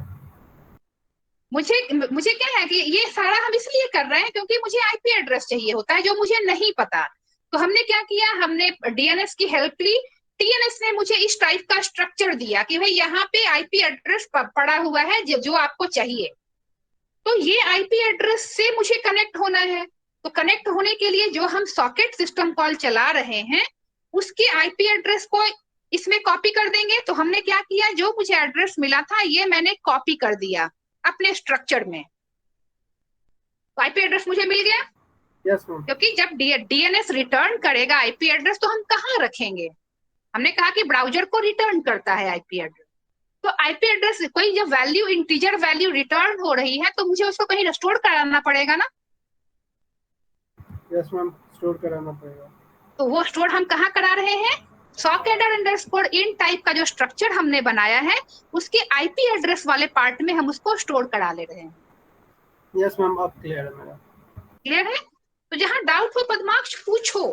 मुझे क्या है कि ये सारा हम इसलिए कर रहे हैं क्योंकि मुझे IP एड्रेस चाहिए होता है जो मुझे नहीं पता। तो हमने क्या किया, हमने DNS की हेल्प ली। TNS ने मुझे इस टाइप का स्ट्रक्चर दिया कि भाई यहाँ पे IP एड्रेस पड़ा हुआ है जो आपको चाहिए। तो ये IP एड्रेस से मुझे कनेक्ट होना है। तो कनेक्ट होने के लिए जो हम सॉकेट सिस्टम कॉल चला रहे हैं उसके IP एड्रेस को इसमें कॉपी कर देंगे। तो हमने क्या किया, जो मुझे एड्रेस मिला था ये मैंने कॉपी कर दिया अपने स्ट्रक्चर में। तो IP एड्रेस मुझे मिल गया। Yes ma'am. क्योंकि जब DNS रिटर्न करेगा IP एड्रेस तो हम कहाँ रखेंगे? हमने कहा कि ब्राउजर को रिटर्न करता है IP एड्रेस। तो IP एड्रेस कोई जब वैल्यू इंटीजर वैल्यू रिटर्न हो रही है तो मुझे उसको कहीं स्टोर कराना पड़ेगा ना। यस मैम, स्टोर कराना पड़ेगा। तो वो स्टोर हम कहाँ करा रहे हैं? सॉकेडर अंडरस्कोर इन टाइप का जो स्ट्रक्चर हमने बनाया है उसके आईपी एड्रेस वाले पार्ट में हम उसको स्टोर करा ले रहे हैं। यस मैम, अब क्लियर है मेरा। क्लियर है? तो जहां डाउट हो पद्माक्ष पूछो,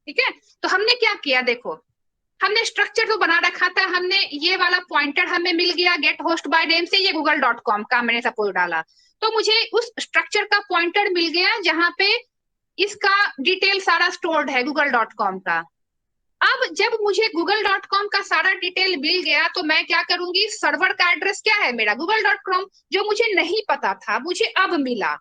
ठीक है? तो हमने क्या किया, देखो हमने स्ट्रक्चर तो बना रखा था, हमने ये वाला पॉइंटर हमें मिल गया गेट होस्ट बाय नेम से, ये google.com का मैंने सपोज डाला, तो मुझे उस स्ट्रक्चर का पॉइंटर मिल गया जहां पे इसका डिटेल सारा स्टोर्ड है google.com का। अब जब मुझे google.com का सारा डिटेल मिल गया तो मैं क्या करूंगी, सर्वर का एड्रेस क्या है मेरा google.com, जो मुझे नहीं पता था मुझे अब मिला,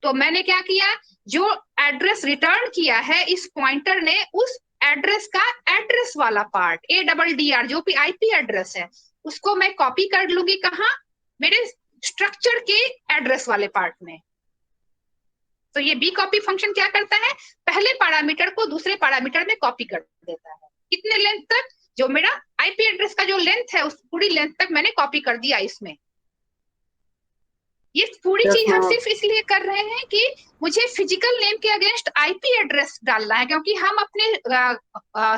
तो मैंने क्या किया, जो एड्रेस रिटर्न किया है इस पॉइंटर ने, उस एड्रेस का एड्रेस वाला पार्ट ADDR जो भी आईपी एड्रेस है उसको मैं कॉपी कर लूंगी, कहाँ, मेरे स्ट्रक्चर के एड्रेस वाले पार्ट में। तो ये बी कॉपी फंक्शन क्या करता है, पहले पैरामीटर को दूसरे पैरामीटर में कॉपी कर देता है। कितने लेंथ तक, जो मेरा आईपी एड्रेस का जो लेंथ है उस पूरी लेंथ तक मैंने कॉपी कर दिया इसमें। ये पूरी Yes, चीज हम ma'am. सिर्फ इसलिए कर रहे हैं कि मुझे फिजिकल नेम के अगेंस्ट आईपी एड्रेस डालना है, क्योंकि हम अपने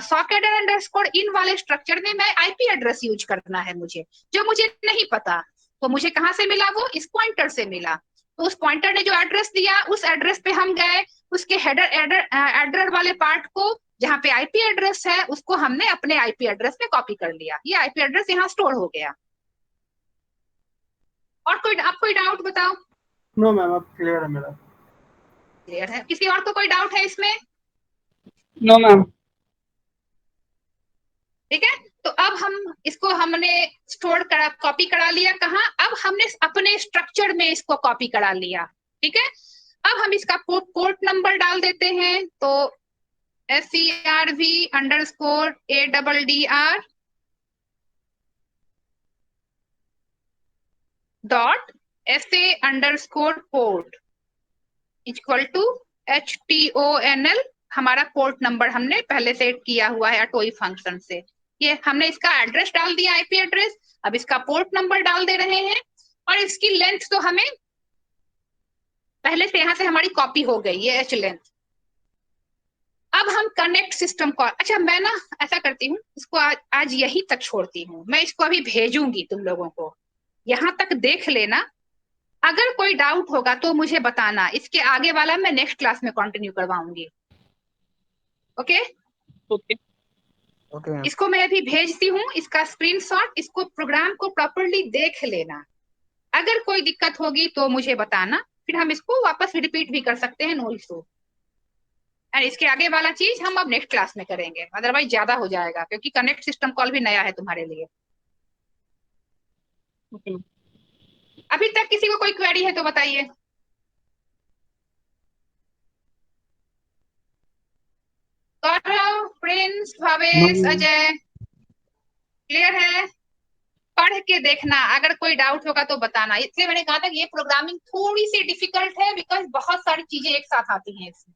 सॉकेडर अंडरस्कोर इन वाले स्ट्रक्चर में मैं आईपी एड्रेस यूज करना है मुझे, जो मुझे नहीं पता। तो मुझे कहाँ से मिला, वो इस पॉइंटर से मिला। तो उस पॉइंटर ने जो एड्रेस दिया उस एड्रेस पे हम गए, उसके एडर वाले पार्ट को जहाँ पे आईपी एड्रेस है उसको हमने अपने आईपी एड्रेस में कॉपी कर लिया, ये आईपी एड्रेस यहाँ स्टोर हो गया। और कोई डाउट बताओ? नो मैम, अब क्लियर है मेरा। क्लियर है? किसी और को कोई डाउट है इसमें? No ma'am. ठीक है, तो अब हमने स्टोर करा, कॉपी करा लिया, कहाँ, अब हमने अपने स्ट्रक्चर में इसको कॉपी करा लिया। ठीक है, अब हम इसका पोर्ट नंबर डाल देते हैं, तो SCRV_ADDR .SA_port equal to HTONL, हमारा पोर्ट नंबर हमने पहले सेट किया हुआ है अटोई फंक्शन से। ये हमने इसका एड्रेस डाल दिया, आईपी एड्रेस, अब इसका पोर्ट नंबर डाल दे रहे हैं, और इसकी लेंथ तो हमें पहले से यहाँ से हमारी कॉपी हो गई, ये H लेंथ। अब हम कनेक्ट सिस्टम कॉल, अच्छा मैं ना ऐसा करती हूँ, इसको आज यही तक छोड़ती हूँ, मैं इसको अभी भेजूंगी तुम लोगों को, यहाँ तक देख लेना, अगर कोई डाउट होगा तो मुझे बताना, इसके आगे वाला मैं नेक्स्ट क्लास में कंटिन्यू करवाऊंगी। Okay okay okay ma'am. इसको मैं अभी भेजती हूँ, इसका स्क्रीनशॉट, इसको प्रोग्राम को प्रॉपर्ली देख लेना, अगर कोई दिक्कत होगी तो मुझे बताना, फिर हम इसको वापस रिपीट भी कर सकते हैं, नो इशू। और इसके आगे वाला चीज हम अब नेक्स्ट क्लास में करेंगे, अदरवाइज ज्यादा हो जाएगा, क्योंकि कनेक्ट सिस्टम कॉल भी नया है तुम्हारे लिए। ओके। अभी तक किसी को कोई क्वेरी है तो बताइए। गौरव, प्रिंस, भावेश, अजय, क्लियर है? पढ़ के देखना, अगर कोई डाउट होगा तो बताना, इसलिए मैंने कहा था कि ये प्रोग्रामिंग थोड़ी सी डिफिकल्ट है, बिकॉज बहुत सारी चीजें एक साथ आती हैं इसमें।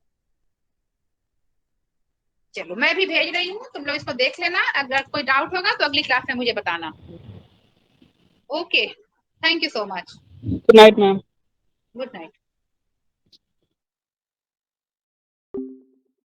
चलो मैं भी भेज रही हूँ, तुम लोग इसको देख लेना, अगर कोई डाउट होगा तो अगली क्लास में मुझे बताना। Okay, thank you so much, good night ma'am. Good night.